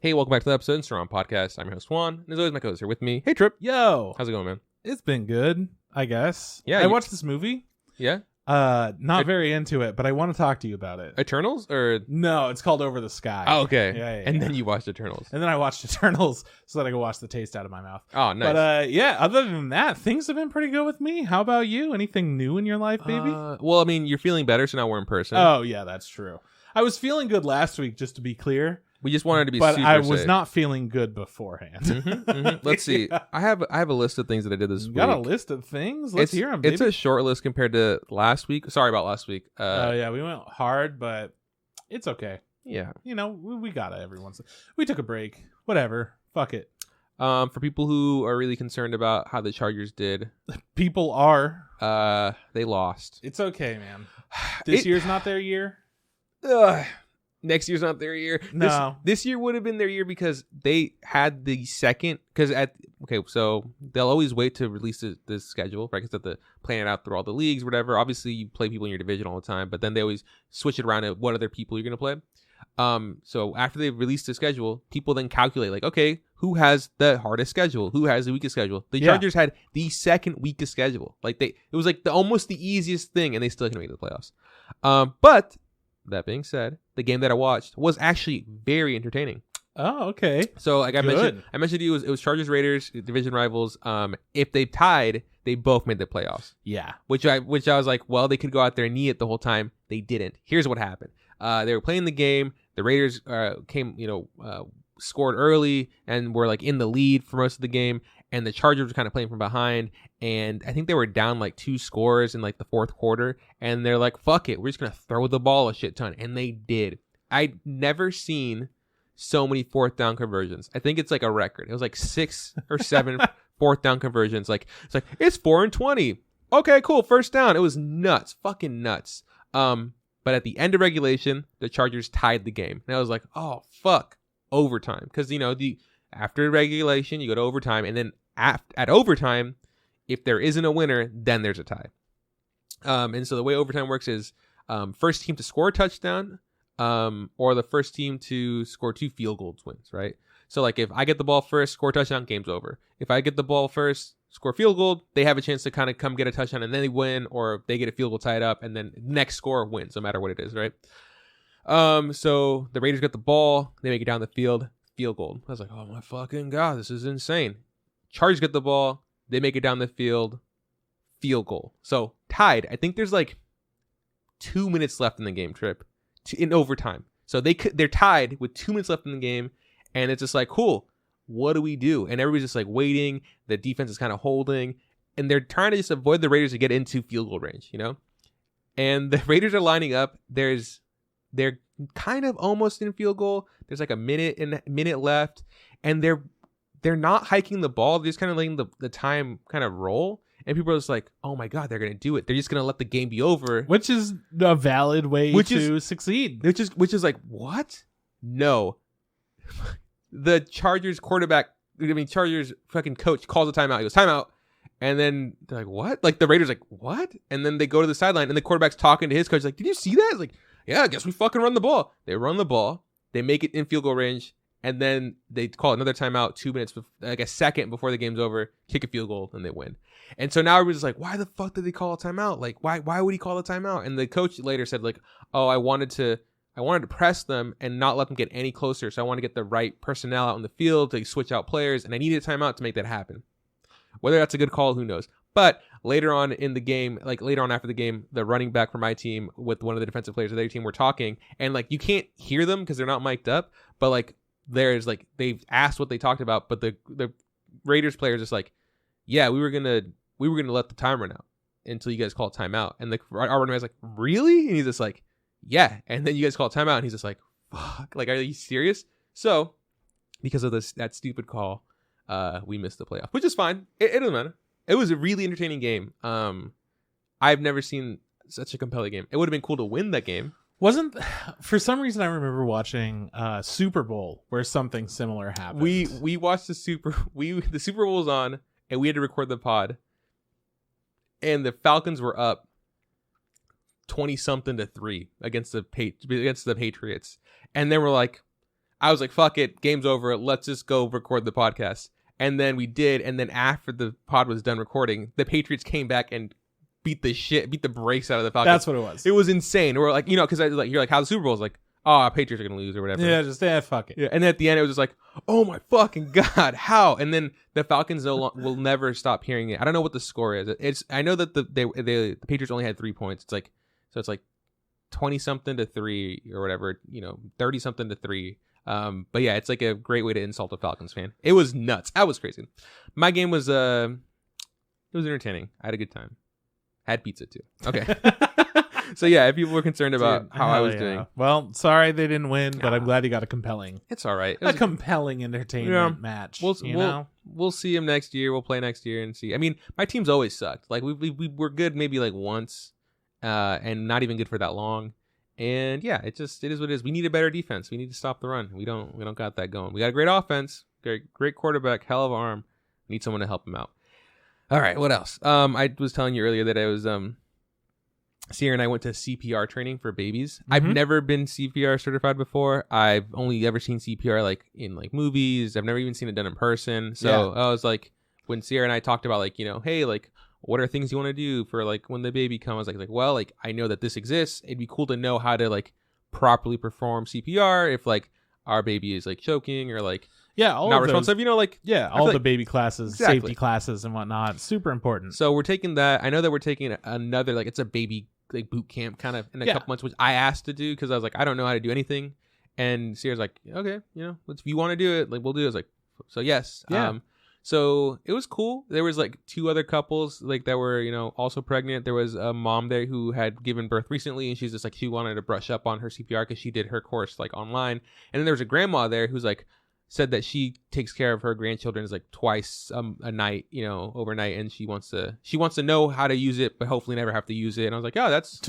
Hey, welcome back to the episode of Instagram Podcast. I'm your host, Juan, and as always, my co-host here with me. Hey, Trip. Yo, How's it going, man? it's been good, I guess. Yeah, I watched this movie. Yeah? Not very into it, but I want to talk to you about it. Eternals? Or... No, it's called Over the Sky. Oh, okay. Yeah. And then you watched Eternals. And then I watched Eternals so that I could wash the taste out of my mouth. Oh, nice. But yeah, other than that, things have been pretty good with me. How about you? Anything new in your life, baby? Well, I mean, you're feeling better, so now we're in person. Oh, yeah, that's true. I was feeling good last week, just to be clear. We just wanted to be but super I was safe. not feeling good beforehand. Let's see. Yeah. I have a list of things that I did this You week. got a list of things? Let's hear them, baby. It's a short list compared to last week. Sorry about last week. Yeah, we went hard, but it's okay. Yeah. You know, we got it every once. We took a break. Whatever. Fuck it. For people who are really concerned about how the Chargers did, People are. they lost. It's okay, man. This year's not their year. Next year's not their year. No. This year would have been their year because they had the second. So they'll always wait to release the schedule, right? Because they have to plan it out through all the leagues, whatever. Obviously, you play people in your division all the time, but then they always switch it around to what other people you're going to play. So after they release the schedule, people then calculate like, okay, who has the hardest schedule? Who has the weakest schedule? The Chargers had the second weakest schedule. It was like almost the easiest thing, and they still can make the playoffs. But that being said, the game that I watched was actually very entertaining. Oh, okay. So like I Good. mentioned to you, it was Chargers Raiders, division rivals. If they tied, they both made the playoffs. Yeah. Which I was like, well, they could go out there and knee it the whole time. They didn't. Here's what happened. They were playing the game. The Raiders scored early and were like in the lead for most of the game. And the Chargers were kind of playing from behind. And I think they were down like 2 scores in like the fourth quarter. And they're like, fuck it. We're just going to throw the ball a shit ton. And they did. I'd never seen so many fourth down conversions. I think it's like a record. It was like 6 or 7 fourth down conversions. It's 4 and 20. Okay, cool. First down. It was nuts. Fucking nuts. But at the end of regulation, the Chargers tied the game. And I was like, oh, fuck. Overtime. Because, after regulation, you go to overtime. And then at overtime, if there isn't a winner, then there's a tie. And so the way overtime works is first team to score a touchdown or the first team to score 2 field goals wins, right? So like if I get the ball first, score a touchdown, game's over. If I get the ball first, score field goal, they have a chance to kind of come get a touchdown and then they win, or they get a field goal tied up and then next score wins, no matter what it is, right? So the Raiders get the ball, they make it down the field, field goal. I was like, oh my fucking God, this is insane. Chargers get the ball, they make it down the field, field goal. So tied. I think there's like 2 minutes left in the game, Trip, in overtime. So they're tied with 2 minutes left in the game, and it's just like, cool, what do we do? And everybody's just like waiting. The defense is kind of holding, and they're trying to just avoid the Raiders to get into field goal range, And the Raiders are lining up. They're kind of almost in field goal. There's like a minute left, and they're not hiking the ball. They're just kind of letting the time kind of roll. And people are just like, oh my God, they're going to do it. They're just going to let the game be over. Which is a valid way to succeed. Which is like, what? No. The Chargers Chargers fucking coach calls a timeout. He goes, timeout. And then they're like, what? Like the Raiders like, what? And then they go to the sideline and the quarterback's talking to his coach like, did you see that? It's like, yeah, I guess we fucking run the ball. They run the ball. They make it in field goal range. And then they call another timeout 2 minutes, like a second before the game's over, kick a field goal, and they win. And so now everybody's like, why the fuck did they call a timeout? Like, why would he call a timeout? And the coach later said like, oh, I wanted to press them and not let them get any closer. So I want to get the right personnel out in the field to switch out players. And I needed a timeout to make that happen. Whether that's a good call, who knows? But later on in the game, like later on after the game, the running back for my team with one of the defensive players of their team were talking. And like, you can't hear them because they're not mic'd up. But like, there's like, they've asked what they talked about. But the Raiders players just like, yeah, we were gonna let the time run out until you guys call timeout. And our running back's like, really? And he's just like, yeah. And then you guys call timeout, and he's just like, fuck, like, are you serious? So because of that stupid call, we missed the playoff, which is fine. It doesn't matter. It was a really entertaining game. I've never seen such a compelling game. It would have been cool to win that game. For some reason I remember watching Super Bowl where something similar happened. We watched the Super Bowl was on, and we had to record the pod, and the Falcons were up 20-something to 3 against the Patriots, and then we're like, I was like, fuck it, game's over. Let's just go record the podcast. And then we did. And then after the pod was done recording, the Patriots came back and beat the brakes out of the Falcons. That's what it was. It was insane. We're like, because like you're like, how the Super Bowl is like, oh, Patriots are gonna lose or whatever. Yeah, just fuck it. Yeah, and then at the end it was just like, oh my fucking god, how? And then the Falcons will never stop hearing it. I don't know what the score is. I know that the Patriots only had 3 points. It's like 20-something to 3 or whatever, 30-something to 3. But yeah, it's like a great way to insult a Falcons fan. It was nuts. That was crazy. My game was it was entertaining. I had a good time. Had pizza too. Okay. So yeah, if people were concerned about how I was doing. Well, sorry they didn't win, but I'm glad you got a compelling. It's all right. A compelling entertainment match. We'll see him next year. We'll play next year and see. I mean, my team's always sucked. Like we were good maybe like once, and not even good for that long. And yeah, it is what it is. We need a better defense. We need to stop the run. We don't got that going. We got a great offense, great quarterback, hell of an arm. We need someone to help him out. All right, what else? I was telling you earlier that I was Sierra and I went to Cpr training for babies. Mm-hmm. I've never been CPR certified before. I've only ever seen CPR like in like movies. I've never even seen it done in person. So I was like, when Sierra and I talked about like, hey, like what are things you want to do for like when the baby comes? Like well, like I know that this exists. It'd be cool to know how to like properly perform CPR if like our baby is like choking or like all not responsive. All the like, baby classes, exactly. Safety classes and whatnot. Super important. So we're taking that. I know that we're taking another like it's a baby like boot camp kind of in a couple months, which I asked to do because I was like, I don't know how to do anything. And Sierra's like, okay, if you want to do it, like we'll do it. I was like, so yes. So it was cool. There was like 2 other couples like that were, also pregnant. There was a mom there who had given birth recently and she's just like, she wanted to brush up on her CPR because she did her course like online. And then there was a grandma there who's like, said that she takes care of her grandchildren like twice a night, overnight, and she wants to know how to use it, but hopefully never have to use it. And I was like, oh, that's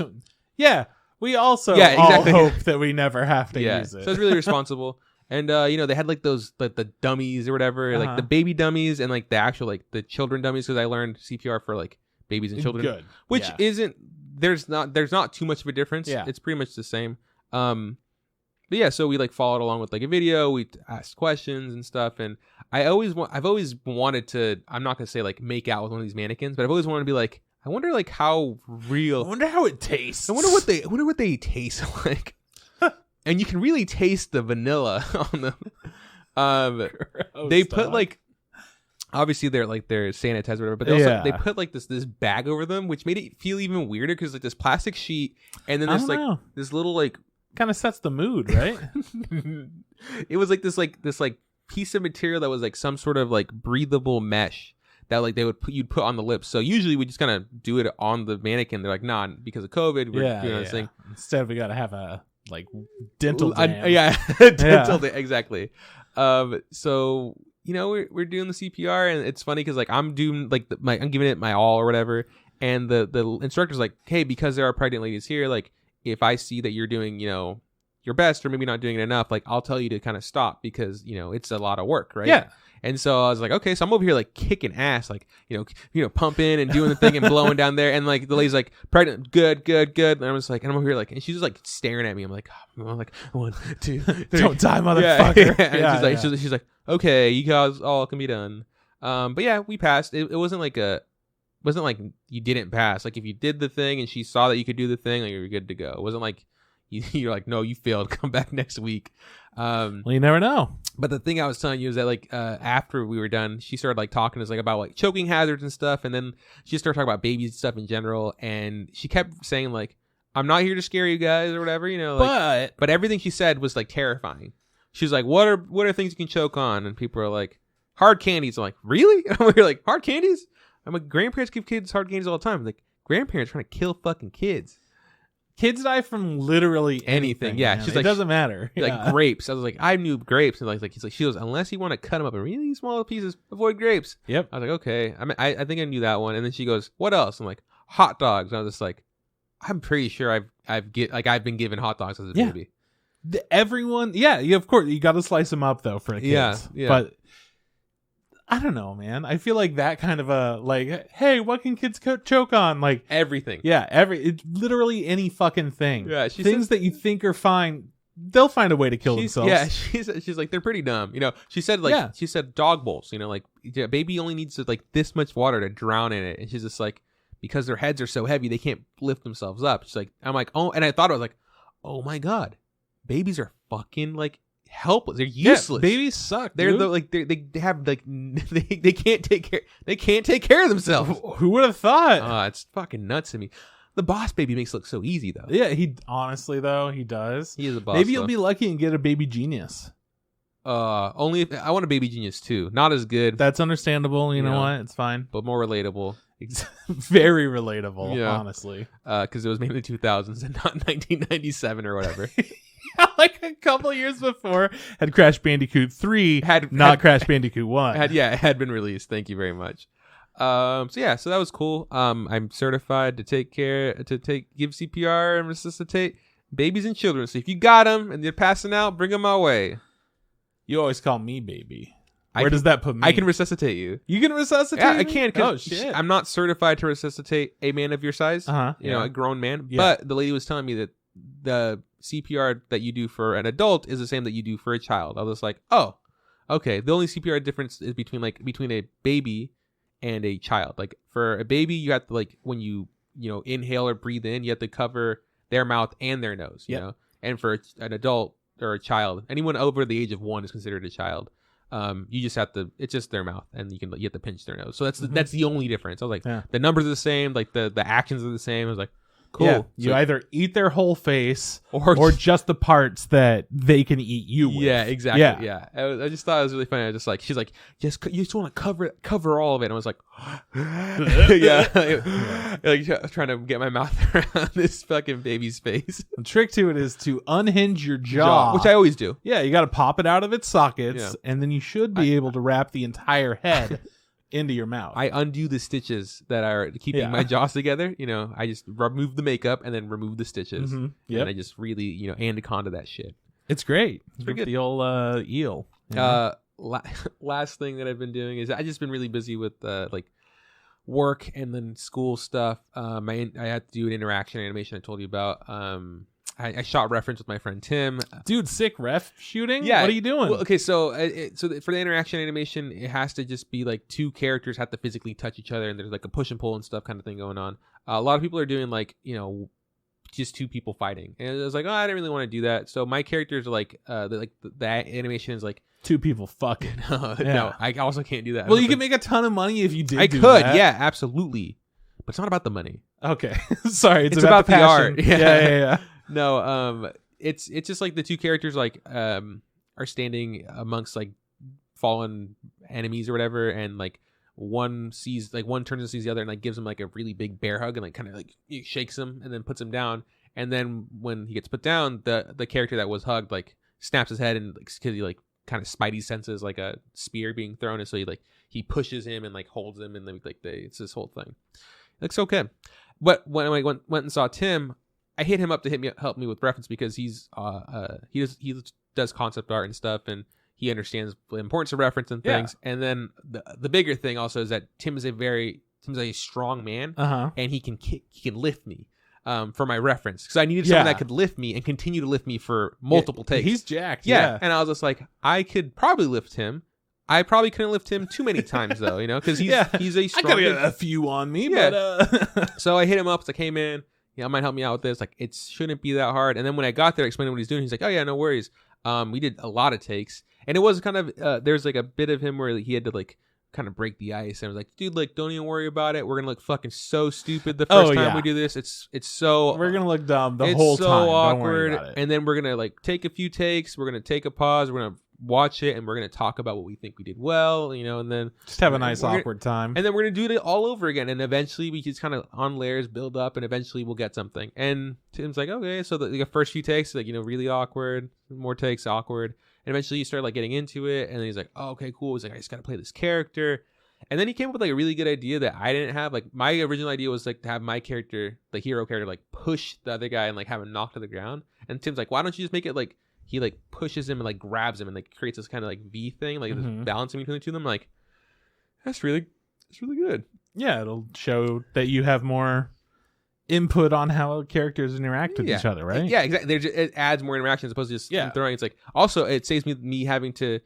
we also exactly. all hope that we never have to use it. So it's really responsible. And they had like those like the dummies or whatever, like the baby dummies and like the actual like the children dummies because I learned CPR for like babies and children, good, which isn't there's not too much of a difference. Yeah, it's pretty much the same. But yeah, so we like followed along with like a video. We asked questions and stuff, and I've always wanted to. I'm not gonna say like make out with one of these mannequins, but I've always wanted to be like, I wonder like how real. I wonder how it tastes. I wonder what they taste like. And you can really taste the vanilla on them. They put like, obviously they're sanitized or whatever, but they put like this bag over them, which made it feel even weirder because like this plastic sheet, and then there's like this little like. Kind of sets the mood, right? It was like this piece of material that was like some sort of like breathable mesh that like you'd put on the lips. So usually we just kind of do it on the mannequin. They're like, nah, because of COVID, we're doing this thing. Instead, we got to have a like dental dam. Dental dam, exactly. So we're doing the CPR, and it's funny because like I'm doing like I'm giving it my all or whatever, and the instructor's like, hey, because there are pregnant ladies here, like. If I see that you're doing, your best or maybe not doing it enough, like I'll tell you to kind of stop because, it's a lot of work, right? Yeah. And so I was like, okay, so I'm over here like kicking ass, like, pumping and doing the thing and blowing down there. And like the lady's like, pregnant, good. And I was like, and I'm over here like, and she's just like staring at me. I'm like, 1, 2, 3. Don't die, motherfucker. And she's like, okay, you guys all can be done. But yeah, we passed. It wasn't like you didn't pass. Like if you did the thing and she saw that you could do the thing, like you were good to go. It wasn't like you're like, no, you failed. Come back next week. Well, you never know. But the thing I was telling you is that like after we were done, she started like talking to us like about like choking hazards and stuff, and then she started talking about babies and stuff in general, and she kept saying like, I'm not here to scare you guys or whatever, but everything she said was like terrifying. She was like, what are things you can choke on? And people are like, hard candies. I'm like, really? And we're like, hard candies? I'm like, grandparents give kids hard candies all the time. I'm like, grandparents trying to kill fucking kids. Kids die from literally anything. Yeah, man. She's like, it doesn't matter. Like grapes. I was like, I knew grapes, and she goes, unless you want to cut them up in really small pieces, avoid grapes. Yep. I was like, okay. I think I knew that one. And then she goes, what else? I'm like, hot dogs. And I was just like, I'm pretty sure I've been given hot dogs as a baby. Everyone, of course you got to slice them up though for the kids. Yeah. But I don't know, man. I feel like that kind of a like, hey, what can kids choke on? Like everything. Yeah, it's literally any fucking thing. Yeah, things that you think are fine. they'll find a way to kill themselves. Yeah, she's like, they're pretty dumb. She said she said dog bowls. Like a baby only needs like this much water to drown in it, and she's just like, because their heads are so heavy they can't lift themselves up. She's like, I'm like, oh, and I thought I was like, oh my god, babies are fucking like helpless. They're useless. Yeah, babies suck. They're they have like they can't take care of themselves. Who would have thought? It's fucking nuts to me. The boss baby makes it look so easy though. Yeah, he honestly though he does. He is a boss. Maybe you'll be lucky and get a baby genius. Only if I want a baby genius too. Not as good. That's understandable. You know what? It's fine. But more relatable. Very relatable. Yeah. Honestly, because it was made in the 2000s and not 1997 or whatever. Like a couple of years before, had Crash Bandicoot 3, not Crash Bandicoot 1. It had been released. Thank you very much. So that was cool. I'm certified to give CPR and resuscitate babies and children. So if you got them and they're passing out, bring them my way. You always call me baby. Where does that put me? I can resuscitate you. You can resuscitate me? I can. Oh shit! I'm not certified to resuscitate a man of your size. A grown man. Yeah. But the lady was telling me that the CPR that you do for an adult is the same that you do for a child. I was like, oh, okay. The only CPR difference is between a baby and a child. Like for a baby, you have to like when you inhale or breathe in, you have to cover their mouth and their nose. You know, and for an adult or a child, anyone over the age of 1 is considered a child. You just have to. It's just their mouth, and you have to pinch their nose. So that's the only difference. I was like, the numbers are the same, like the actions are the same. I was like, cool. Yeah, you either eat their whole face or just the parts that they can eat you with. Yeah, exactly. Yeah. I just thought it was really funny. I was just like, she's like, you just want to cover all of it. And I was like, like trying to get my mouth around this fucking baby's face. The trick to it is to unhinge your jaw, which I always do. Yeah, you got to pop it out of its sockets, and then you should be able to wrap the entire head into your mouth. I undo the stitches that are keeping my jaws together. I just remove the makeup and then remove the stitches. And I just really, anaconda that shit. It's great. It's pretty good. The old eel. Last thing that I've been doing is I just been really busy with like work and then school stuff. I had to do an interaction animation I told you about. I shot reference with my friend Tim. Dude, sick ref shooting? Yeah. What are you doing? Well, okay, so for the interaction animation, it has to just be like two characters have to physically touch each other, and there's like a push and pull and stuff kind of thing going on. A lot of people are doing like, just two people fighting. And I was like, oh, I didn't really want to do that. So my characters are like, the animation is like, two people fucking. No, I also can't do that. Well, you can make a ton of money if you did. I could, yeah, absolutely. But it's not about the money. Okay. Sorry, it's about the art. Yeah. No, it's just like the two characters like are standing amongst like fallen enemies or whatever, and like one turns and sees the other and like gives him like a really big bear hug and like kind of like shakes him and then puts him down, and then when he gets put down, the character that was hugged like snaps his head and like because he like kind of spidey senses like a spear being thrown, and so he pushes him and like holds him, and then it's this whole thing. It looks okay. But when I went and saw Tim, I hit him up to help me with reference because he does concept art and stuff, and he understands the importance of reference and things. Yeah. And then the bigger thing also is that Tim's a strong man, and he can lift me for my reference, because I needed someone that could lift me and continue to lift me for multiple takes. He's jacked. Yeah, and I was just like, I could probably lift him. I probably couldn't lift him too many times though, because he's a strong. I gotta get a few on me, but so I hit him up. It's like, hey man, I might help me out with this. Like, it shouldn't be that hard. And then when I got there, explaining what he's doing, he's like, oh yeah, no worries. We did a lot of takes, and it was kind of there's like a bit of him where he had to like kind of break the ice, and I was like, dude, like, don't even worry about it. We're gonna look fucking so stupid the first time we do this. It's so we're gonna look dumb the whole time. It's so awkward. And then we're gonna like take a few takes. We're gonna take a pause. We're gonna watch it, and we're gonna talk about what we think we did well, and then just have a nice awkward time. And then we're gonna do it all over again, and eventually we just kind of on layers build up, and eventually we'll get something. And Tim's like, okay, so the first few takes, like, really awkward, more takes, awkward, and eventually you start like getting into it, and then he's like, oh, okay, cool. He's like, I just gotta play this character. And then he came up with like a really good idea that I didn't have. Like, my original idea was like to have my character, the hero character, like push the other guy and like have him knocked to the ground. And Tim's like, why don't you just make it like he like pushes him and like grabs him and like creates this kind of like V thing, like this balancing between the two of them. Like, it's really good. Yeah, it'll show that you have more input on how characters interact with each other, right? Yeah, exactly. It adds more interaction as opposed to just throwing. It's like also it saves me having to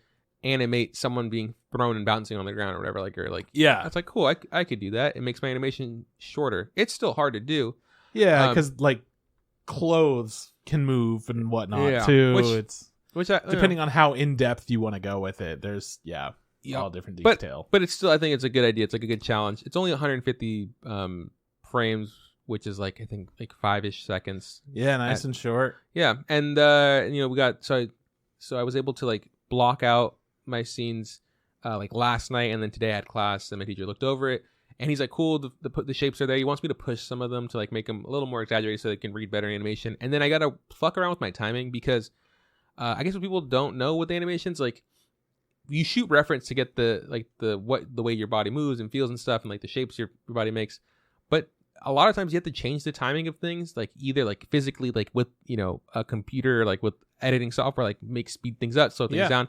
animate someone being thrown and bouncing on the ground or whatever. It's like cool. I could do that. It makes my animation shorter. It's still hard to do. Yeah, because like clothes can move and whatnot too. Which depending on how in depth you want to go with it, there's all different detail. But it's still, I think it's a good idea. It's like a good challenge. It's only 150 frames, which is like I think like 5-ish seconds. Yeah, nice and short. Yeah, and we got so I was able to like block out my scenes like last night, and then today I had class, and my teacher looked over it, and he's like, "Cool, the shapes are there." He wants me to push some of them to like make them a little more exaggerated so they can read better animation. And then I gotta fuck around with my timing because I guess what people don't know with animations, like you shoot reference to get the way your body moves and feels and stuff, and like the shapes your body makes, but a lot of times you have to change the timing of things, like either like physically, like with a computer, like with editing software, like speed things up, slow things down.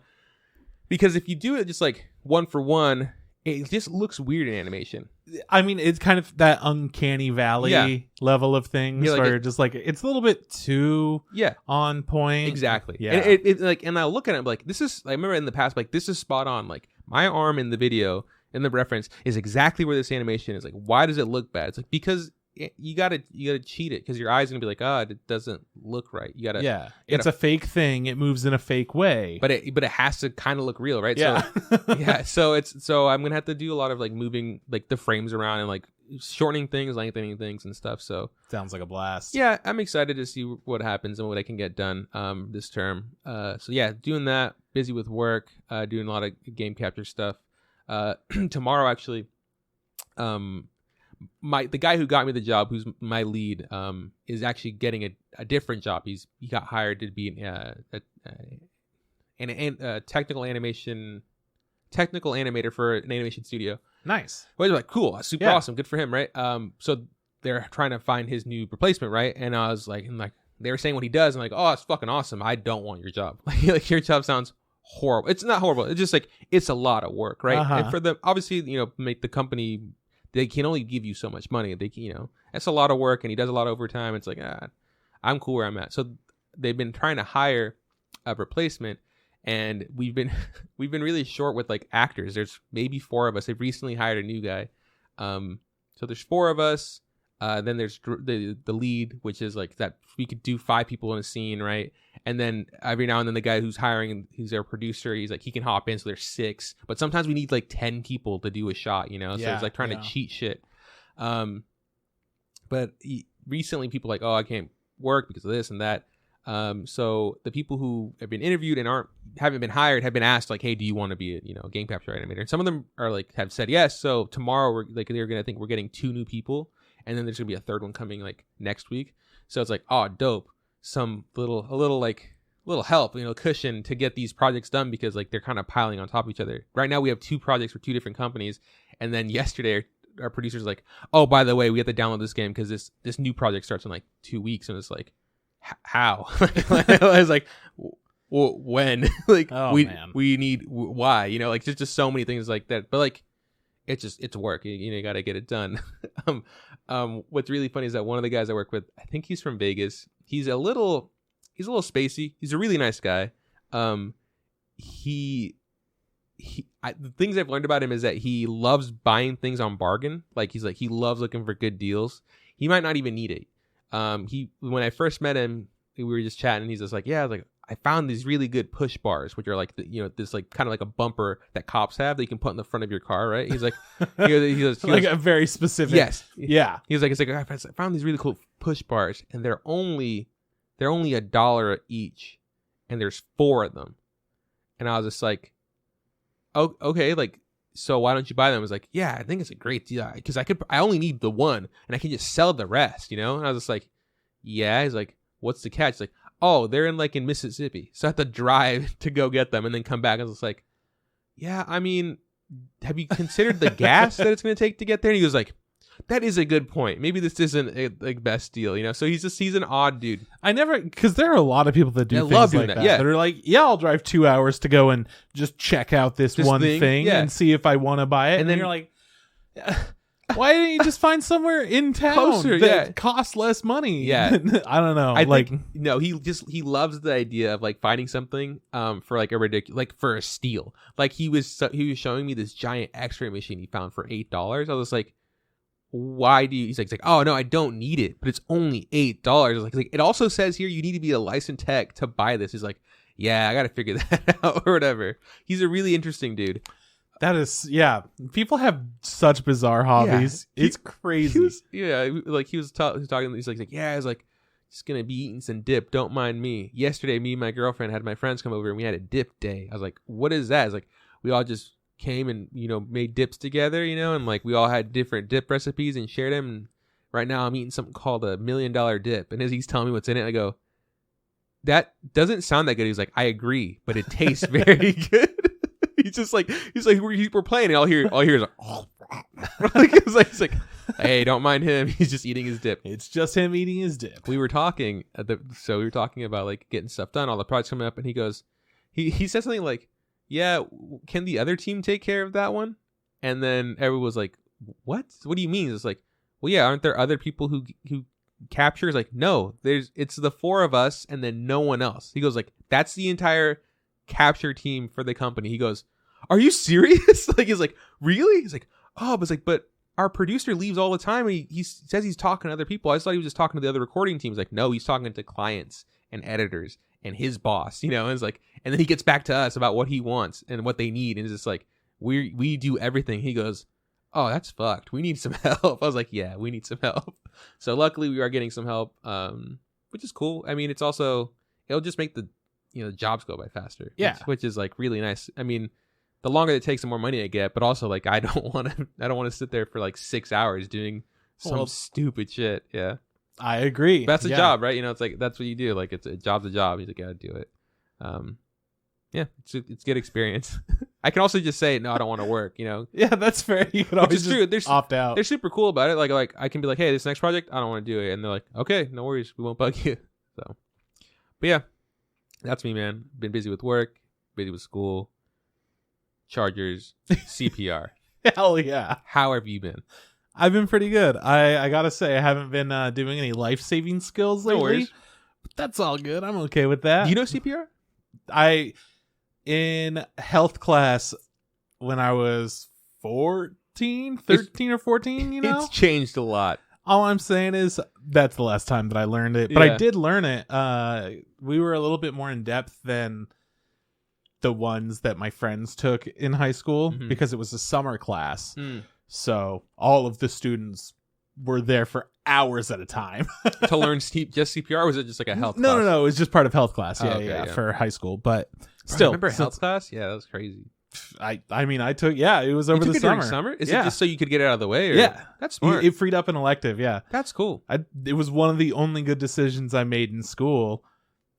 Because if you do it just like one for one, it just looks weird in animation. I mean, it's kind of that uncanny valley level of things where you're just like it's a little bit too on point. Exactly. Yeah. And it like, and I look at it like this is. I remember in the past, like this is spot on. Like my arm in the video in the reference is exactly where this animation is. Like, why does it look bad? It's like because you gotta cheat it because your eyes gonna be like, it doesn't look right. You gotta it's a fake thing. It moves in a fake way, but it has to kind of look real, right? So so I'm gonna have to do a lot of like moving like the frames around and like shortening things, lengthening things and stuff. So sounds like a blast. Yeah, I'm excited to see what happens and what I can get done this term. So yeah, doing that, busy with work, doing a lot of game capture stuff. Tomorrow actually, the guy who got me the job, who's my lead, is actually getting a different job. He got hired to be a technical animator for an animation studio. Nice. Well, they're like, cool, super awesome, good for him, right? So they're trying to find his new replacement, right? And I was like, they were saying what he does, and like, oh, it's fucking awesome. I don't want your job. Like your job sounds horrible. It's not horrible. It's just like it's a lot of work, right? And for them, obviously, make the company. They can only give you so much money. They can, that's a lot of work, and he does a lot of overtime. It's like, I'm cool where I'm at. So they've been trying to hire a replacement, and we've been really short with like actors. There's maybe 4 of us. They've recently hired a new guy. So there's 4 of us. Then there's the lead, which is like that we could do 5 people in a scene, right? And then every now and then the guy who's hiring, who's our producer, he's like, he can hop in, so there's 6. But sometimes we need like 10 people to do a shot, So it's like trying to cheat shit. But recently people like, I can't work because of this and that. So the people who have been interviewed and haven't been hired have been asked like, hey, do you want to be a game capture animator? And some of them are like have said yes. So tomorrow we're getting 2 new people. And then there's gonna be a 3rd one coming like next week. So it's like, dope. Some little help, cushion to get these projects done because like they're kind of piling on top of each other. Right now we have 2 projects for 2 different companies. And then yesterday our producer's like, oh, by the way, we have to download this game because this new project starts in like 2 weeks. And it's like, how? I was like, when? Like we need why? Like there's just so many things like that. But like it's work. You got to get it done. What's really funny is that one of the guys I work with, I think he's from Vegas. He's a little spacey. He's a really nice guy. The things I've learned about him is that he loves buying things on bargain. Like he loves looking for good deals. He might not even need it. When I first met him, we were just chatting. And he's just like, I found these really good push bars, which are like this like kind of like a bumper that cops have that you can put in the front of your car, right? He's like, he goes, like a very specific. Yes, yeah. He's like, I found these really cool push bars, and they're only $1 each, and there's 4 of them, and I was just like, oh, okay, like, so why don't you buy them? I was like, I think it's a great deal because I only need the one, and I can just sell the rest, And I was just like, yeah. He's like, what's the catch? He's like, oh, they're in Mississippi, so I have to drive to go get them and then come back. I was like, I mean, have you considered the gas that it's going to take to get there? And he was like, that is a good point. Maybe this isn't a like best deal, So he's an odd dude. Because there are a lot of people that do things like that. That are like, I'll drive 2 hours to go and just check out this one thing and see if I want to buy it. And then you're like, Why didn't you just find somewhere in town closer, that costs less money? Yeah. I don't know. He loves the idea of like finding something for like a ridiculous, like for a steal. Like he was showing me this giant X-ray machine he found for $8. I was like, why do you? He's like, oh no, I don't need it, but it's only $8. I was like, it also says here you need to be a licensed tech to buy this. He's like, yeah, I got to figure that out or whatever. He's a really interesting dude. That is, yeah. People have such bizarre hobbies. Yeah. It's crazy. He was talking. He's like, yeah, I was like, just gonna be eating some dip. Don't mind me. Yesterday, me and my girlfriend had my friends come over and we had a dip day. I was like, what is that? It's like we all just came and made dips together, and like we all had different dip recipes and shared them. And right now, I'm eating something called a $1 million dip. And as he's telling me what's in it, I go, that doesn't sound that good. He's like, I agree, but it tastes very good. He's like, we're playing, and all here is like, oh, he's like, hey, don't mind him. He's just eating his dip. It's just him eating his dip. We were talking about like getting stuff done, all the projects coming up, and he goes, he said something like, yeah, can the other team take care of that one? And then everyone was like, what do you mean? It's like, well, yeah, aren't there other people who capture? It's like, no, it's the 4 of us and then no one else. He goes like, that's the entire capture team for the company. He goes, are you serious? Like, he's like, really? He's like, oh, but our producer leaves all the time and he says he's talking to other people. I just thought he was just talking to the other recording teams. Like, no, he's talking to clients and editors and his boss, and it's like, and then he gets back to us about what he wants and what they need, and it's just like, we do everything. He goes, oh, that's fucked. We need some help. I was like, yeah, we need some help. So luckily we are getting some help, which is cool. I mean, it's also, it'll just make the jobs go by faster. Yeah. Which is like really nice. I mean, the longer it takes, the more money I get, but also like, I don't want to sit there for like 6 hours doing some stupid shit. Yeah. I agree. But that's a job, right? It's like, that's what you do. Like, it's a job's a job. You gotta do it. Yeah, it's good experience. I can also just say, no, I don't want to work, Yeah, that's fair. You can always just opt out. They're super cool about it. Like I can be like, hey, this next project, I don't want to do it. And they're like, okay, no worries. We won't bug you. So, but yeah, that's me, man. Been busy with work, busy with school, chargers, CPR. Hell yeah. How have you been? I've been pretty good. I gotta say, I haven't been doing any life-saving skills lately. But that's all good. I'm okay with that. Do you know CPR? In health class when I was 13 or 14, It's changed a lot. All I'm saying is that's the last time that I learned it. But I did learn it. We were a little bit more in depth than the ones that my friends took in high school because it was a summer class. So all of the students were there for hours at a time. To learn just CPR, or was it just like a health class? No. It was just part of health class. Yeah, for high school. But still. Remember health class? Yeah, that was crazy. I mean, I took, it was over the summer. Summer? Is it just so you could get it out of the way? Or? Yeah. That's smart. It freed up an elective, yeah. That's cool. It was one of the only good decisions I made in school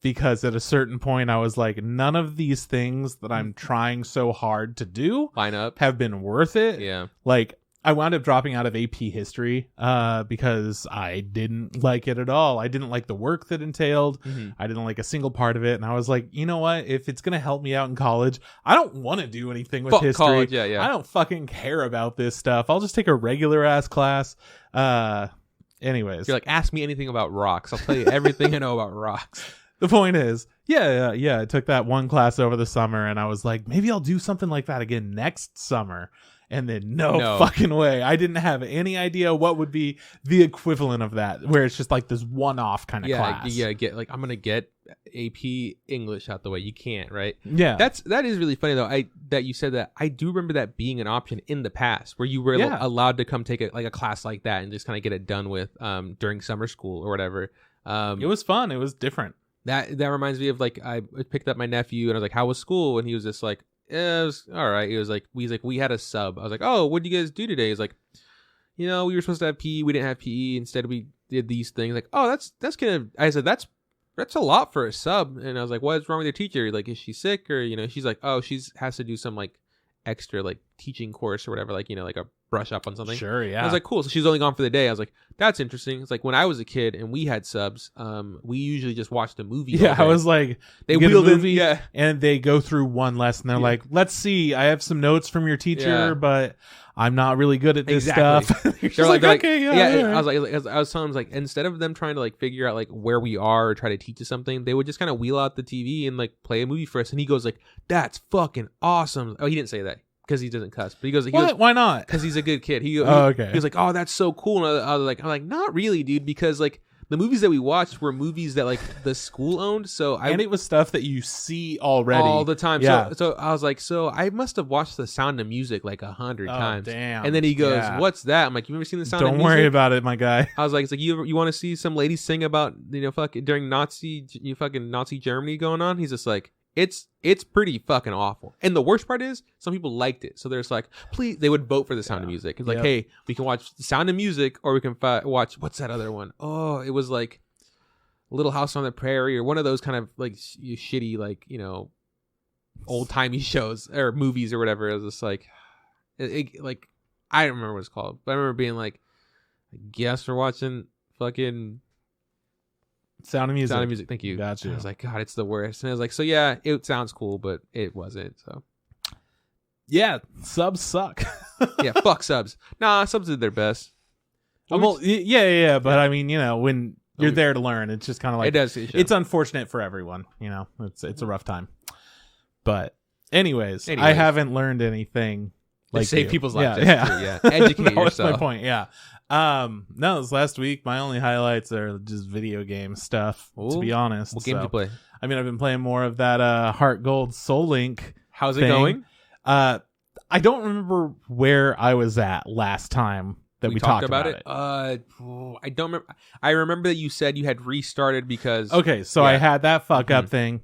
because at a certain point I was like, none of these things that I'm trying so hard to do line up have been worth it. Yeah. Like, I wound up dropping out of AP history because I didn't like it at all. I didn't like the work that entailed. I didn't like a single part of it. And I was like, you know what? If it's going to help me out in college, I don't want to do anything with history. College, yeah. I don't fucking care about this stuff. I'll just take a regular ass class. Anyways. You're like, ask me anything about rocks. I'll tell you everything I know about rocks. The point is, I took that one class over the summer and I was like, maybe I'll do something like that again next summer. And then no fucking way. I didn't have any idea what would be the equivalent of that, where it's just like this one-off kind of class. Yeah, I'm gonna get AP English out the way. You can't, right? Yeah. That is really funny though. That you said that. I do remember that being an option in the past, where you were allowed to come take a class like that and just kind of get it done with during summer school or whatever. It was fun. It was different. That reminds me of like, I picked up my nephew and I was like, how was school? And he was just like, it was all right. He was like, we had a sub. I was like, oh, what did you guys do today? He's like, we were supposed to have PE. We didn't have PE. Instead, we did these things. Like, oh, that's kind of, I said, that's a lot for a sub. And I was like, what's wrong with your teacher? Like, is she sick? Or, she's like, oh, has to do some like extra like teaching course or whatever. Like, like a brush up on something. Sure, yeah. I was like, cool. So she's only gone for the day. I was like, that's interesting. It's like when I was a kid and we had subs, we usually just watched a movie. Yeah, I was like, they get a wheeled movie, yeah, and they go through one lesson. They're like, let's see, I have some notes from your teacher, but I'm not really good at this stuff. They're like, okay, yeah. Right. I was telling them, like, instead of them trying to like figure out like where we are or try to teach us something, they would just kind of wheel out the TV and like play a movie for us. And he goes like, that's fucking awesome. Oh, he didn't say that because he doesn't cuss, but he goes, why not? Because he's a good kid. Okay. He was like, oh, that's so cool. And I'm like, not really, dude, because like the movies that we watched were movies that like the school owned. And it was stuff that you see already all the time. Yeah. So I was like, so I must have watched The Sound of Music like 100 times. Damn. And then he goes, what's that? I'm like, you ever seen The Sound of Music? Don't worry about it, my guy. I was like, it's like you want to see some lady sing about fucking during Nazi Germany going on? He's just like, it's pretty fucking awful. And the worst part is some people liked it. So there's like, please, they would vote for The Sound of Music. It's like, hey, we can watch The Sound of Music or we can watch, what's that other one? Oh, it was like Little House on the Prairie or one of those kind of like shitty, like, old timey shows or movies or whatever. It was just like, like, I don't remember what it's called, but I remember being like, I guess we're watching fucking Sound of Music. Sound of Music. Thank you. Gotcha. I was like, God, it's the worst. And I was like, so yeah, it sounds cool, but it wasn't. So yeah, subs suck. Yeah, fuck subs. Nah, subs did their best. Well, yeah. But I mean, when you're there to learn, it's just kind of like it does. It's unfortunate for everyone. It's a rough time. But anyways, I haven't learned anything. Like save people's lives. Yeah. Educate that yourself. was my point. Yeah. No, this last week my only highlights are just video game stuff. Ooh. To be honest, What game did you play? I mean, I've been playing more of that Heart Gold Soul Link. How's it going? I don't remember where I was at last time that we talked about it. I don't remember. I remember that you said you had restarted because. Okay, so I had that fuck up thing.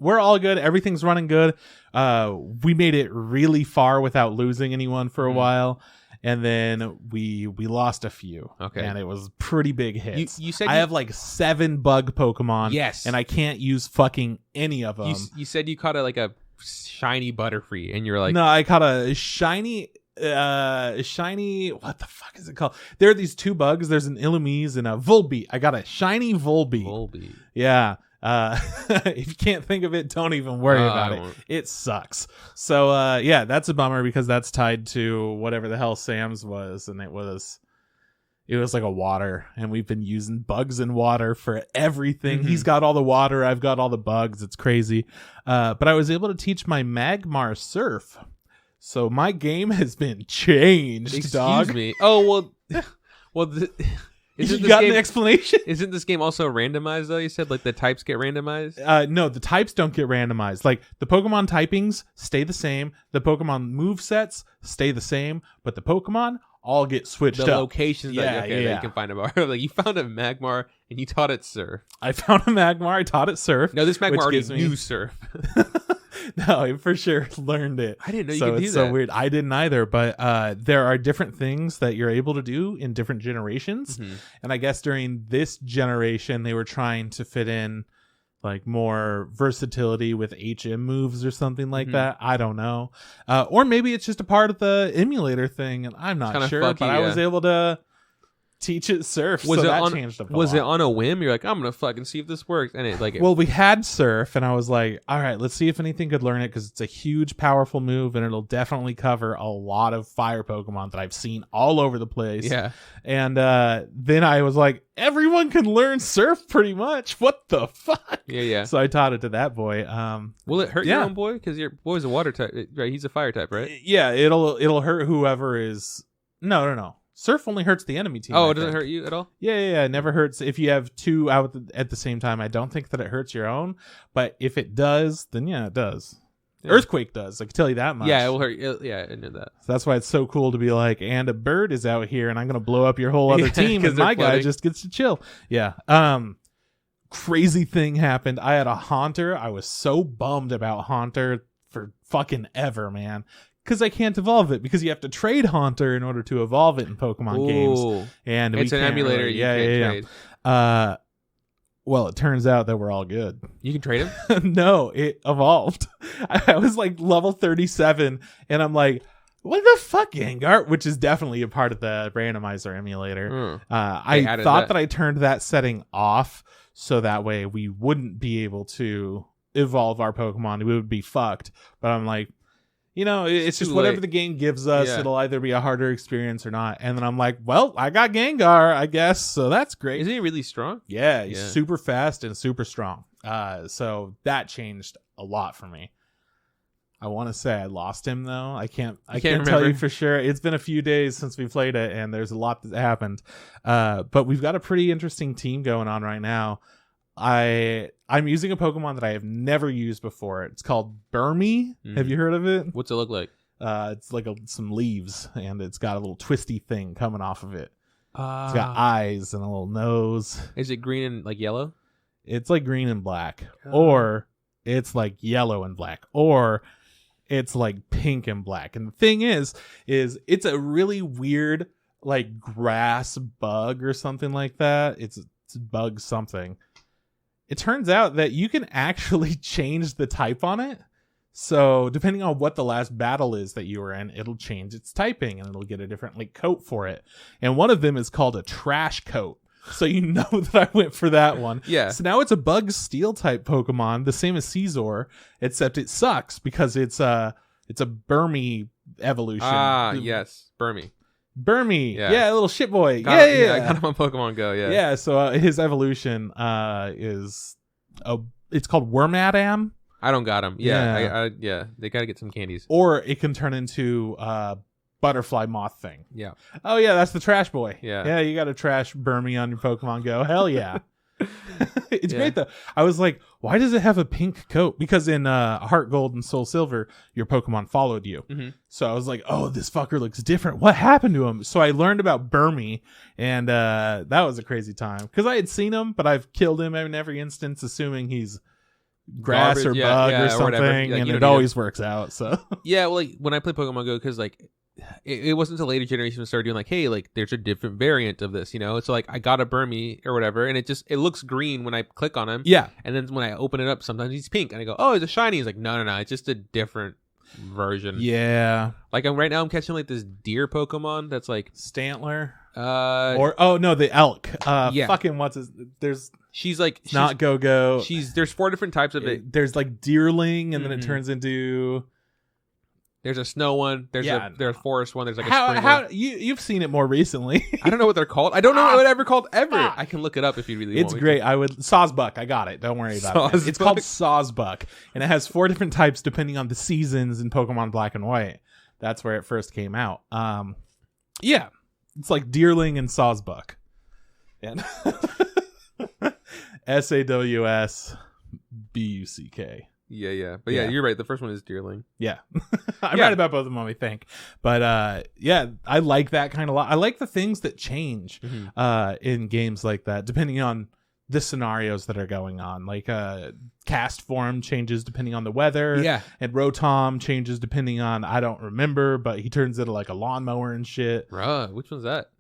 We're all good. Everything's running good. We made it really far without losing anyone for a while. And then we lost a few. Okay. And it was pretty big hits. You said I have like 7 bug Pokemon. Yes. And I can't use fucking any of them. You said you caught a shiny Butterfree and you're like. No, I caught a shiny what the fuck is it called? There are these 2 bugs. There's an Illumise and a Volbeat. I got a shiny Volbeat. Yeah. If you can't think of it, don't even worry about it. It sucks. So yeah, that's a bummer because that's tied to whatever the hell Sam's was, and it was like a water, and we've been using bugs and water for everything. He's got all the water, I've got all the bugs. It's crazy. But I was able to teach my Magmar Surf. So my game has been changed, dog. Excuse me. Oh, well, you got an explanation? Isn't this game also randomized, though? You said, like, the types get randomized? No, the types don't get randomized. Like, the Pokemon typings stay the same. The Pokemon movesets stay the same. But the Pokemon all get switched up. The locations that you can find about. Like, you found a Magmar, and you taught it Surf. I found a Magmar. I taught it Surf. No, this Magmar already knew Surf. No, I for sure learned it. I didn't know you could do that. So it's so weird. I didn't either, but there are different things that you're able to do in different generations. And I guess during this generation, they were trying to fit in like more versatility with HM moves or something like that. I don't know. Or maybe it's just a part of the emulator thing, and I'm not sure. But I was able to teach it Surf, changed up a lot. Was it on a whim? You're like, I'm gonna fucking see if this works, and well, we had Surf, and I was like, all right, let's see if anything could learn it, because it's a huge, powerful move, and it'll definitely cover a lot of fire Pokemon that I've seen all over the place. Yeah. And then I was like, everyone can learn Surf pretty much. What the fuck? Yeah. So I taught it to that boy. Will it hurt your own boy? Because your boy's a water type, right? He's a fire type, right? Yeah, it'll hurt whoever is. No. Surf only hurts the enemy team. Oh, it doesn't hurt you at all? Yeah. It never hurts. If you have 2 out at the same time, I don't think that it hurts your own. But if it does, then yeah, it does. Yeah. Earthquake does. I can tell you that much. Yeah, it will hurt you. Yeah, I knew that. So that's why it's so cool to be like, and a bird is out here, and I'm going to blow up your whole other team, and my guy just gets to chill. Yeah. Crazy thing happened. I had a Haunter. I was so bummed about Haunter for fucking ever, man. Because I can't evolve it, because you have to trade Haunter in order to evolve it in Pokemon games. And it's an emulator. You can't trade. Well, it turns out that we're all good. You can trade him? No, it evolved. I was like level 37, and I'm like, What the fuck, Gengar? Which is definitely a part of the randomizer emulator. I thought that I turned that setting off so that way we wouldn't be able to evolve our Pokemon. We would be fucked. But I'm like, it's just whatever the game gives us. Yeah. It'll either be a harder experience or not. And then I'm like, well, I got Gengar, I guess. So that's great. Isn't he really strong? Yeah, he's super fast and super strong. So that changed a lot for me. I want to say I lost him though. I can't tell you for sure. It's been a few days since we played it, and there's a lot that happened. But we've got a pretty interesting team going on right now. I'm using a Pokemon that I have never used before. It's called Burmy. Have you heard of it? What's it look like? It's like some leaves, and it's got a little twisty thing coming off of it. It's got eyes and a little nose. Is it green and like yellow? It's like green and black, or it's like yellow and black, or it's like pink and black. And the thing is it's a really weird like grass bug or something like that. It's bug something. It turns out that you can actually change the type on it. So depending on what the last battle is that you were in, it'll change its typing and it'll get a different like coat for it. And one of them is called a trash coat. So you know that I went for that one. Yeah. So now it's a bug steel type Pokemon, the same as Caesar, except it sucks because it's a Burmy evolution. Yes, Burmy. Yeah, a little shit boy. Yeah, I got him on Pokemon Go. Yeah. So his evolution it's called Wormadam. I don't got him. Yeah, they gotta get some candies. Or it can turn into butterfly moth thing. Yeah. Oh yeah, that's the trash boy. Yeah, you got a trash Burmy on your Pokemon Go. Hell yeah. It's great though. I was like, why does it have a pink coat? Because in Heart Gold and Soul Silver, your Pokemon followed you. So I was like, oh, this fucker looks different. What happened to him? So I learned about Burmy, and that was a crazy time because I had seen him, but I've killed him in every instance, assuming he's grass or bug or something, and it always works out. So yeah, well, like when I play Pokemon Go, because like it wasn't until later generations started doing like, hey, like there's a different variant of this, so like I got a Burmy or whatever, and it looks green when I click on him. Yeah, and then when I open it up, sometimes he's pink, and I go, oh, it's a shiny. He's like, no, it's just a different version. Yeah, like right now I'm catching like this deer Pokemon that's like Stantler. The elk. Fucking she's not Go-Go. There's 4 different types of it. There's like Deerling, and then it turns into. There's a snow one. There's a forest one. There's like a spring one. You've seen it more recently. I don't know what they're called. I don't know what ever called ever. I can look it up if you really want. It's great. Sawsbuck. I got it. Don't worry about it. It's called Sawsbuck, and it has 4 different types depending on the seasons in Pokemon Black and White. That's where it first came out. Yeah, it's like Deerling and Sawsbuck, and SAWSBUCK. Yeah. But yeah, you're right. The first one is Deerling. Yeah. I'm right about both of them, I think. But yeah, I like that kind of lot. I like the things that change in games like that, depending on the scenarios that are going on. Like cast form changes depending on the weather. Yeah. And Rotom changes depending on, I don't remember, but he turns into like a lawnmower and shit. Bruh, which one's that?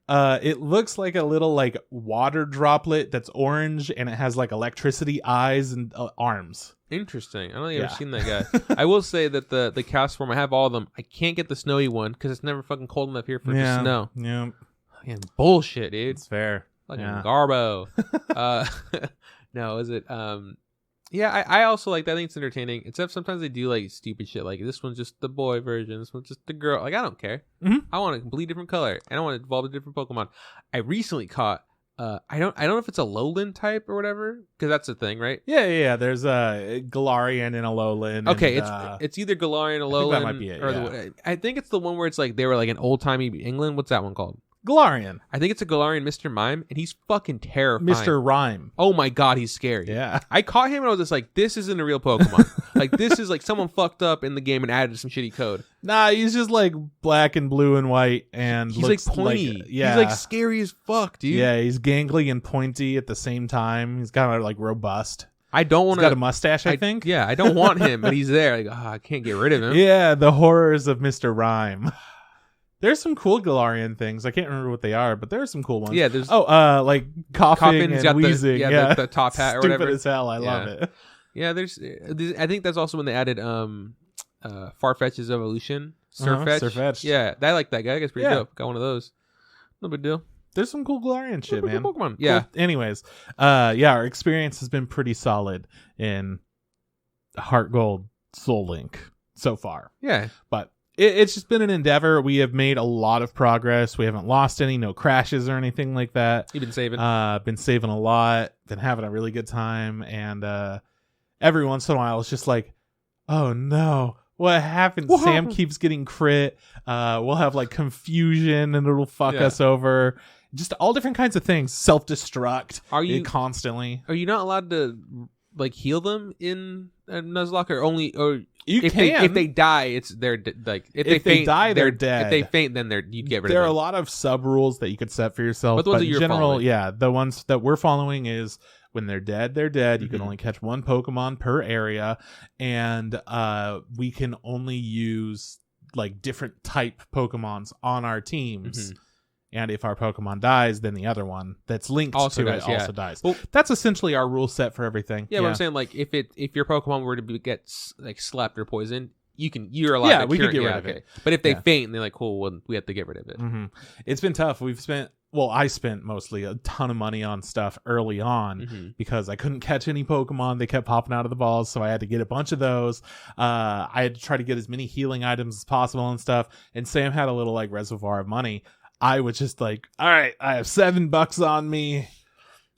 It looks like a little like water droplet that's orange, and it has like electricity eyes and arms. Interesting. I don't think I've ever seen that guy. I will say that the cast form, I have all of them. I can't get the snowy one because it's never fucking cold enough here for it to snow. Yeah. Man, bullshit, dude. It's fair. Fucking garbo. No, is it? Yeah, I also like that. I think it's entertaining. Except sometimes they do like stupid shit. Like this one's just the boy version. This one's just the girl. Like I don't care. I want a completely different color, and I want to evolve a different Pokemon. I recently caught. I don't know if it's a lowland type or whatever, because that's the thing, right? Yeah. There's a Galarian and a lowland. Okay, it's either Galarian or lowland. That might be it. Or I think it's the one where it's like they were like an old timey England. What's that one called? Galarian. I think it's a Galarian Mr. Mime, and he's fucking terrifying. Mr. Rhyme. Oh my god, he's scary. Yeah. I caught him and I was just like, this isn't a real Pokemon. Like, this is like someone fucked up in the game and added some shitty code. Nah, he's just like black and blue and white, and he's like pointy. He's like scary as fuck, dude. Yeah, he's gangly and pointy at the same time. He's kind of like robust. I don't want to. He's got a mustache, I think. Yeah, I don't want him, but he's there. Like, I can't get rid of him. Yeah, the horrors of Mr. Rhyme. There's some cool Galarian things. I can't remember what they are, but there are some cool ones. Yeah, there's like coughing and wheezing. The top hat or whatever. Stupid as hell. I love it. Yeah, I think that's also when they added Farfetch's evolution. Surfetch. Surfetch. Yeah, I like that guy. That guy's pretty dope. Got one of those. No big deal. There's some cool Galarian shit, man. Pokemon. Yeah. Cool. Anyways, our experience has been pretty solid in Heart Gold Soul Link so far. Yeah. But it's just been an endeavor. We have made a lot of progress. We haven't lost any, no crashes or anything like that. You've been saving. Been saving a lot. Been having a really good time. And every once in a while, it's just like, oh no, what happened? What Sam happened? keeps getting crit. We'll have like confusion and it'll fuck us over. Just all different kinds of things. Self-destruct. Are you constantly? Are you not allowed to like heal them in a Nuzlocke, or only? Or You if can. If they die, it's they're like if they faint, die, they're dead. If they faint, then you'd get rid There of are them. a lot of sub rules that you could set for yourself. But the ones that in you're general, following. the ones that we're following is when they're dead, they're dead. You can Mhm. only catch one Pokemon per area, and we can only use like different type Pokemons on our teams. Mhm. And if our Pokemon dies, then the other one that's linked Also to dies, it yeah. also dies. Well, That's essentially our rule set for everything. yeah, but I'm saying like if your Pokemon were to get like slapped or poisoned, you're allowed. Yeah, to we cure could it. get Yeah, rid of okay. it. But if they Yeah. faint, they're like, cool, well, we have to get rid of it. Mm-hmm. It's been tough. I spent mostly a ton of money on stuff early on Mhm. because I couldn't catch any Pokemon. They kept popping out of the balls, so I had to get a bunch of those. I had to try to get as many healing items as possible and stuff. And Sam had a little like reservoir of money. I was just like, all right, I have $7 on me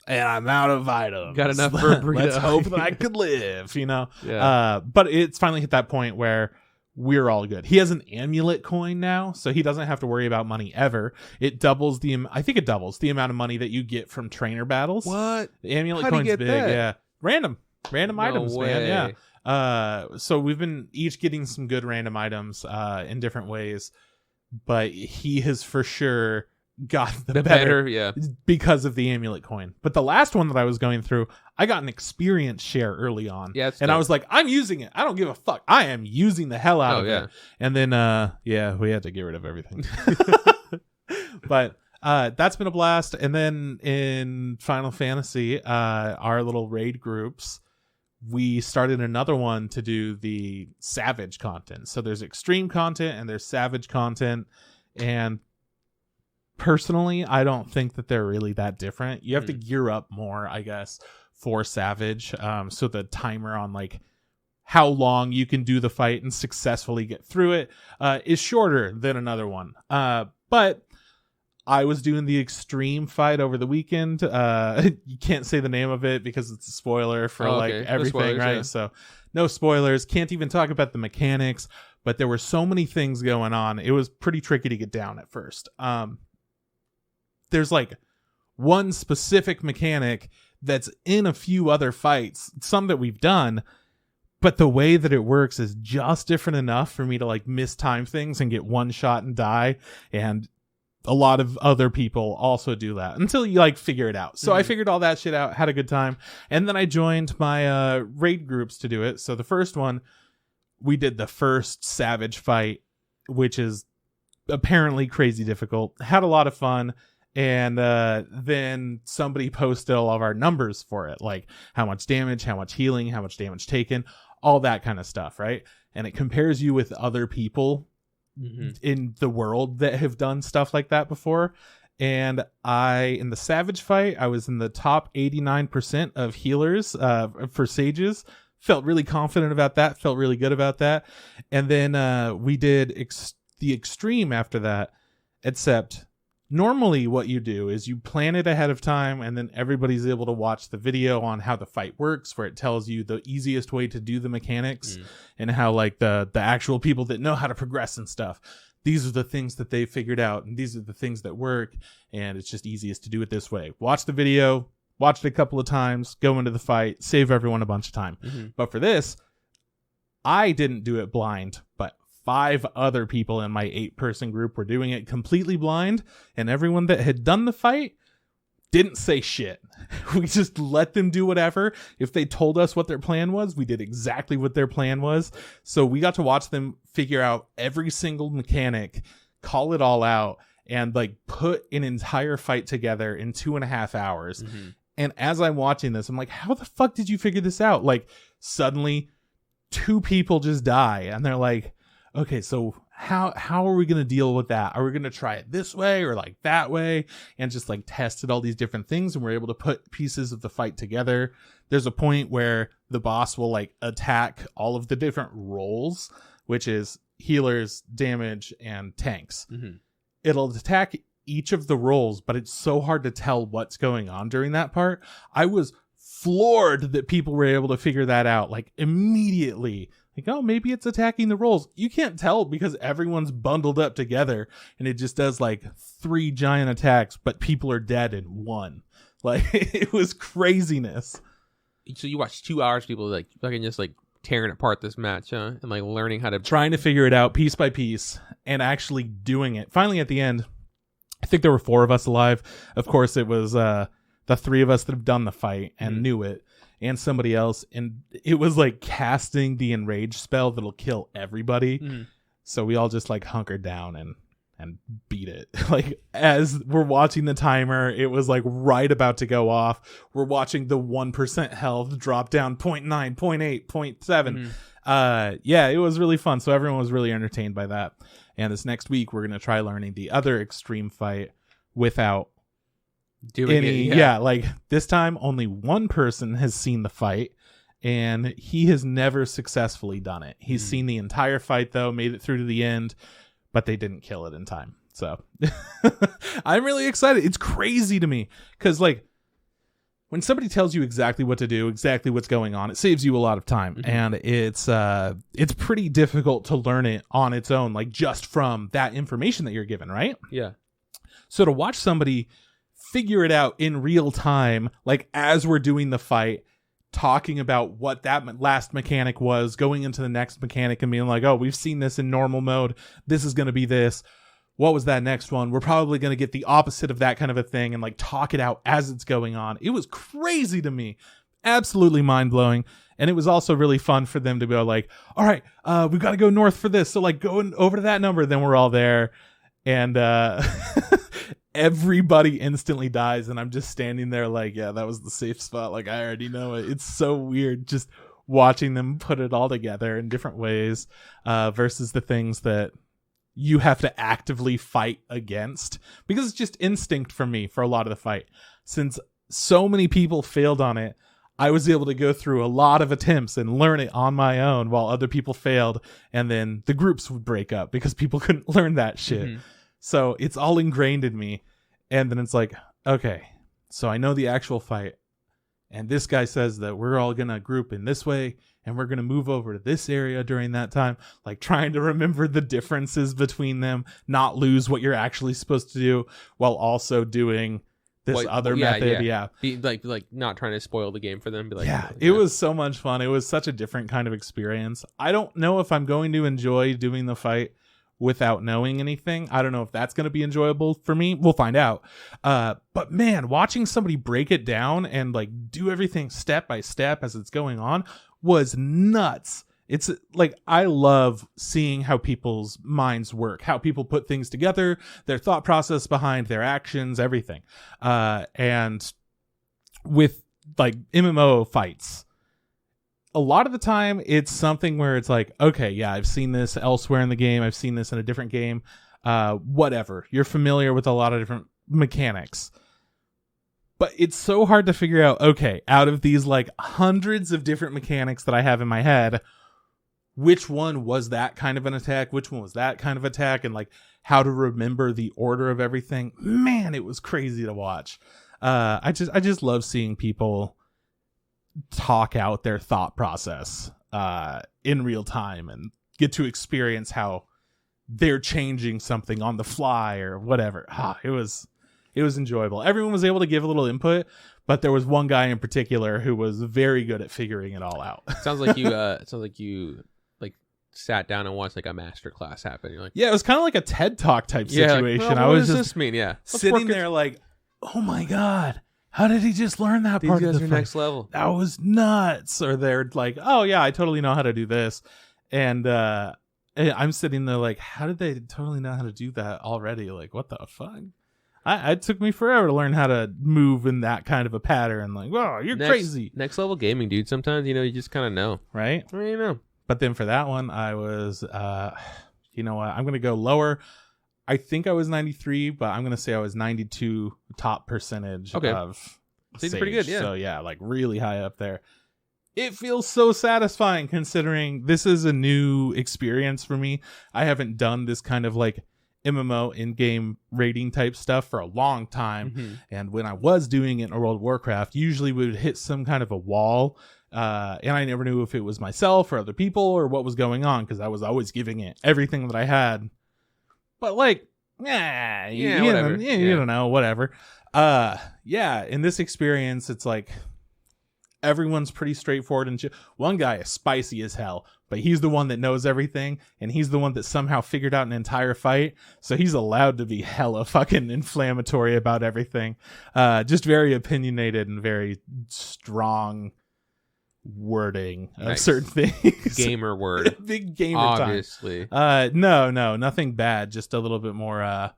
and I'm out of items. Got enough for a burrito. Let's hope that I could live, Yeah. But it's finally hit that point where we're all good. He has an amulet coin now, so he doesn't have to worry about money ever. It doubles I think it doubles the amount of money that you get from trainer battles. What? The amulet How'd he coin's get big, that? yeah. Random No items, way. man. Yeah. So we've been each getting some good random items in different ways, but he has for sure got the better Yeah. because of the amulet coin. But the last one that I was going through, I got an experience share early on. Yeah, that's and dope. I was like, I'm using it. I don't give a fuck. I am using the hell out Oh, of yeah. it. And then we had to get rid of everything. But that's been a blast. And then in Final Fantasy, our little raid groups, we started another one to do the savage content. So there's extreme content and there's savage content. And personally, I don't think that they're really that different. You have to gear up more, I guess, for savage. So the timer on like how long you can do the fight and successfully get through it is shorter than another one. But I was doing the extreme fight over the weekend. You can't say the name of it because it's a spoiler for Oh, like okay. No everything, spoilers, right? yeah. So no spoilers. Can't even talk about the mechanics, but there were so many things going on. It was pretty tricky to get down at first. There's like one specific mechanic that's in a few other fights, some that we've done, but the way that it works is just different enough for me to like mistime things and get one shot and die. And a lot of other people also do that until you like figure it out. So I figured all that shit out, had a good time. And then I joined my raid groups to do it. So the first one, we did the first savage fight, which is apparently crazy difficult. Had a lot of fun. And then somebody posted all of our numbers for it, like how much damage, how much healing, how much damage taken, all that kind of stuff, right? And it compares you with other people in the world that have done stuff like that before. And in the savage fight, I was in the top 89% of healers for sages. Felt really confident about that. Felt really good about that. And then we did the extreme after that, except normally what you do is you plan it ahead of time and then everybody's able to watch the video on how the fight works, where it tells you the easiest way to do the mechanics and how like the actual people that know how to progress and stuff, these are the things that they figured out and these are the things that work, and it's just easiest to do it this way. Watch the video, watch it a couple of times, go into the fight, save everyone a bunch of time. But for this, I didn't do it blind, but 5 other people in my 8-person group were doing it completely blind, and everyone that had done the fight didn't say shit. We just let them do whatever. If they told us what their plan was, we did exactly what their plan was. So we got to watch them figure out every single mechanic, call it all out, and like put an entire fight together in 2.5 hours. And as I'm watching this, I'm like, how the fuck did you figure this out? Like suddenly 2 people just die and they're like, okay, so how are we going to deal with that? Are we going to try it this way or like that way? And just like tested all these different things, and we're able to put pieces of the fight together. There's a point where the boss will like attack all of the different roles, which is healers, damage, and tanks. It'll attack each of the roles, but it's so hard to tell what's going on during that part. I was floored that people were able to figure that out like immediately. Like, oh, maybe it's attacking the roles. You can't tell because everyone's bundled up together, and it just does like 3 giant attacks, but people are dead in 1. Like, it was craziness. So you watched 2 hours, people like fucking just like tearing apart this match, huh? And like learning how to trying to figure it out piece by piece and actually doing it. Finally, at the end, I think there were 4 of us alive. Of course, it was the 3 of us that have done the fight and knew it, and somebody else, and it was like casting the enrage spell that'll kill everybody. So we all just like hunkered down and beat it. Like, as we're watching the timer, it was like right about to go off. We're watching the 1% health drop down 0.9, 0.8, 0.7. Yeah, it was really fun. So everyone was really entertained by that. And this next week, we're going to try learning the other extreme fight without doing any, like this time only one person has seen the fight, and he has never successfully done it. He's seen the entire fight though, made it through to the end, but they didn't kill it in time. So I'm really excited. It's crazy to me because like when somebody tells you exactly what to do, exactly what's going on, it saves you a lot of time. And it's pretty difficult to learn it on its own, like just from that information that you're given, right? Yeah. So to watch somebody figure it out in real time, like as we're doing the fight, talking about what that last mechanic was, going into the next mechanic and being like, oh, we've seen this in normal mode, this is going to be this, what was that next one, we're probably going to get the opposite of that kind of a thing, and like talk it out as it's going on. It was crazy to me, absolutely mind-blowing. And it was also really fun for them to go like, all right, we've got to go north for this, so like going over to that number. Then we're all there, and everybody instantly dies, and I'm just standing there like, yeah, that was the safe spot. Like, I already know it. It's so weird just watching them put it all together in different ways versus the things that you have to actively fight against, because it's just instinct for me for a lot of the fight. Since so many people failed on it, I was able to go through a lot of attempts and learn it on my own while other people failed, and then the groups would break up because people couldn't learn that shit. So it's all ingrained in me. And then it's like, okay, so I know the actual fight, and this guy says that we're all going to group in this way, and we're going to move over to this area during that time, like trying to remember the differences between them, not lose what you're actually supposed to do while also doing this other method. Be like not trying to spoil the game for them. Be like, it was so much fun. It was such a different kind of experience. I don't know if I'm going to enjoy doing the fight without knowing anything. I don't know if that's going to be enjoyable for me. We'll find out. But man, watching somebody break it down and like do everything step by step as it's going on was nuts. It's like, I love seeing how people's minds work, how people put things together, their thought process behind their actions, everything. And with like MMO fights, a lot of the time it's something where it's like, okay, yeah, I've seen this elsewhere in the game. I've seen this in a different game. Whatever. You're familiar with a lot of different mechanics. But it's so hard to figure out, okay, out of these like hundreds of different mechanics that I have in my head, which one was that kind of an attack? Which one was that kind of attack? And like how to remember the order of everything. Man, it was crazy to watch. I just love seeing people talk out their thought process in real time and get to experience how they're changing something on the fly or whatever. It was enjoyable. Everyone was able to give a little input, but there was one guy in particular who was very good at figuring it all out. Sounds like you like sat down and watched like a master class happen. You're like, yeah, it was kind of like a TED Talk type situation. Like, well, what does this mean? Yeah, sitting there like, oh my god, how did he just learn that part of the fight? Next level. That was nuts. Or they're like, oh yeah, I totally know how to do this. And I'm sitting there like, how did they totally know how to do that already? Like, what the fuck? It took me forever to learn how to move in that kind of a pattern. Like, whoa, you're crazy. Next level gaming, dude. Sometimes, you just kind of know. Right? I mean, you know. But then for that one, I was, you know what, I'm going to go lower. I think I was 93, but I'm going to say I was 92 top percentage of Seems Sage. pretty good, yeah. So yeah, like really high up there. It feels so satisfying considering this is a new experience for me. I haven't done this kind of like MMO in-game rating type stuff for a long time. And when I was doing it in World of Warcraft, usually we would hit some kind of a wall. And I never knew if it was myself or other people or what was going on because I was always giving it everything that I had. But like, you don't know, whatever. In this experience, it's like everyone's pretty straightforward and one guy is spicy as hell, but he's the one that knows everything, and he's the one that somehow figured out an entire fight, so he's allowed to be hella fucking inflammatory about everything. Just very opinionated and very strong wording of certain things. Gamer word. Big gamer obviously time. No, nothing bad, just a little bit more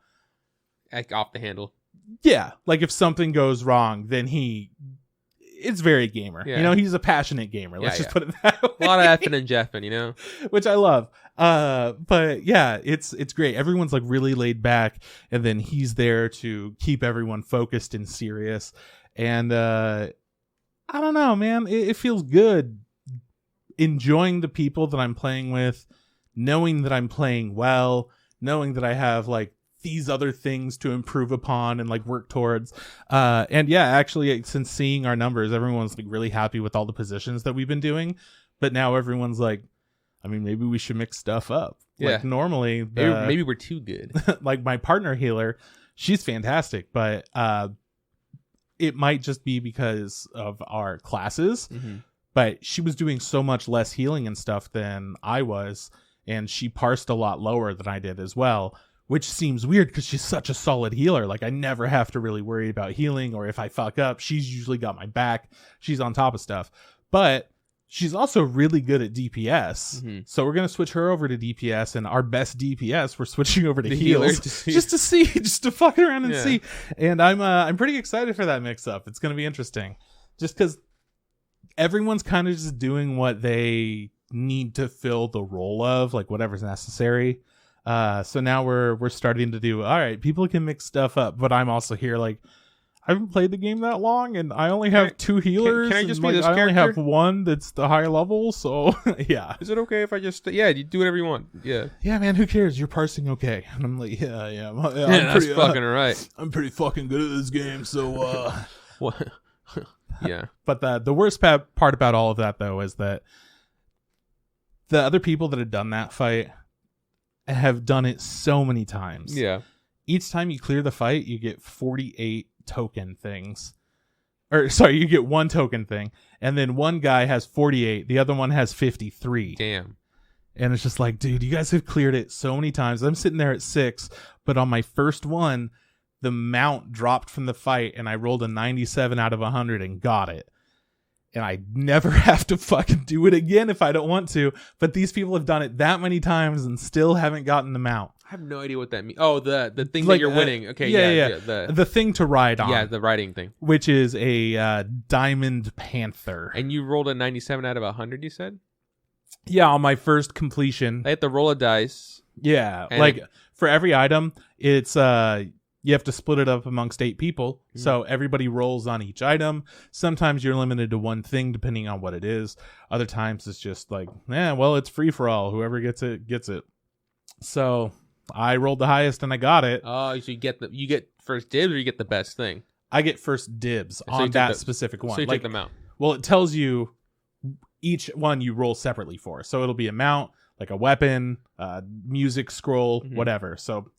like off the handle. Yeah, like if something goes wrong, then it's very gamer. You know, he's a passionate gamer. Let's just put it that way. A lot of effing and jeffing, you know? Which I love. But yeah, it's great. Everyone's like really laid back, and then he's there to keep everyone focused and serious. And I don't know, man. It feels good enjoying the people that I'm playing with, knowing that I'm playing well, knowing that I have like these other things to improve upon and like work towards. And yeah, actually, since seeing our numbers, everyone's like really happy with all the positions that we've been doing. But now everyone's like, I mean, maybe we should mix stuff up. Yeah. Like normally, maybe we're too good. Like my partner healer, she's fantastic, but it might just be because of our classes. But she was doing so much less healing and stuff than I was, and she parsed a lot lower than I did as well. Which seems weird because she's such a solid healer. Like, I never have to really worry about healing, or if I fuck up, she's usually got my back. She's on top of stuff. But she's also really good at DPS. So we're going to switch her over to DPS, and our best DPS, we're switching over to heals. Just to fuck around and see. And I'm pretty excited for that mix-up. It's going to be interesting. Just because everyone's kind of just doing what they need to fill the role of, like whatever's necessary. So now we're starting to do, all right, people can mix stuff up, but I'm also here like, I haven't played the game that long, and I only have 2 healers. Can I just be like, this I only character? have 1 that's the high level, so yeah. Is it okay if I just... Yeah, you do whatever you want. Yeah. Yeah, man, who cares? You're parsing okay. And I'm like, yeah, I'm that's pretty, fucking right. I'm pretty fucking good at this game, so What? Yeah. But the worst part about all of that, though, is that the other people that have done that fight have done it so many times. Yeah. Each time you clear the fight, you get 48 token things. Or, sorry, you get 1 token thing. And then one guy has 48. The other one has 53. Damn. And it's just like, dude, you guys have cleared it so many times. I'm sitting there at 6, but on my first one, the mount dropped from the fight, and I rolled a 97 out of 100 and got it. And I never have to fucking do it again if I don't want to. But these people have done it that many times and still haven't gotten them out. I have no idea what that means. Oh, the thing like, that you're winning. Okay, yeah. The thing to ride on. Yeah, the riding thing. Which is a Diamond Panther. And you rolled a 97 out of 100, you said? Yeah, on my first completion. I had to roll a dice. Yeah, like for every item, it's you have to split it up amongst 8 people. So everybody rolls on each item. Sometimes you're limited to 1 thing depending on what it is. Other times it's just like, well, it's free for all. Whoever gets it, gets it. So I rolled the highest and I got it. Oh, so you get first dibs, or you get the best thing? I get first dibs on that specific one. So you take them out. Well, it tells you each one you roll separately for. So it'll be a mount, like a weapon, music scroll, whatever. So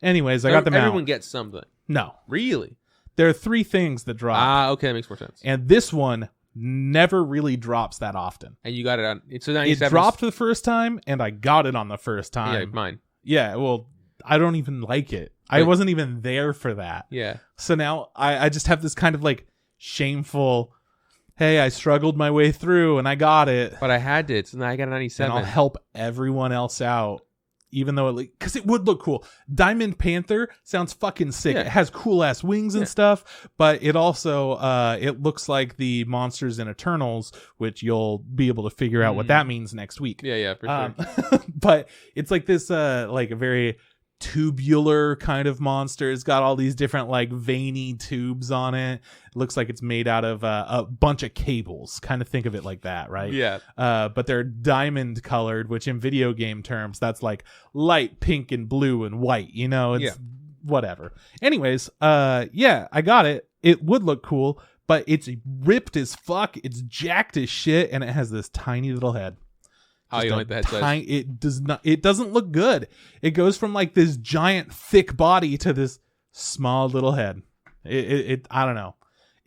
anyways, I got the mount. Everyone gets something. No. Really? There are 3 things that drop. Ah, okay, that makes more sense. And this one never really drops that often. And you got it on... It's a 97. It dropped the first time, and I got it on the first time. Yeah, mine. Yeah, well, I don't even like it. I wasn't even there for that. Yeah. So now I just have this kind of like shameful, hey, I struggled my way through, and I got it. But I had to, so now I got a 97. And I'll help everyone else out even though because it would look cool. Diamond Panther sounds fucking sick. Yeah. It has cool ass wings and stuff, but it also it looks like the monsters in Eternals, which you'll be able to figure out what that means next week. Yeah, for sure. But it's like this like a very tubular kind of monster. It's got all these different like veiny tubes on it. It looks like it's made out of a bunch of cables. Kind of think of it like that, right? Yeah. But they're diamond colored, which in video game terms, that's like light pink and blue and white. You know, it's whatever. Anyways, yeah, I got it. It would look cool, but it's ripped as fuck. It's jacked as shit, and it has this tiny little head. Oh, you don't like the head size? It does not. It doesn't look good. It goes from like this giant thick body to this small little head. It I don't know.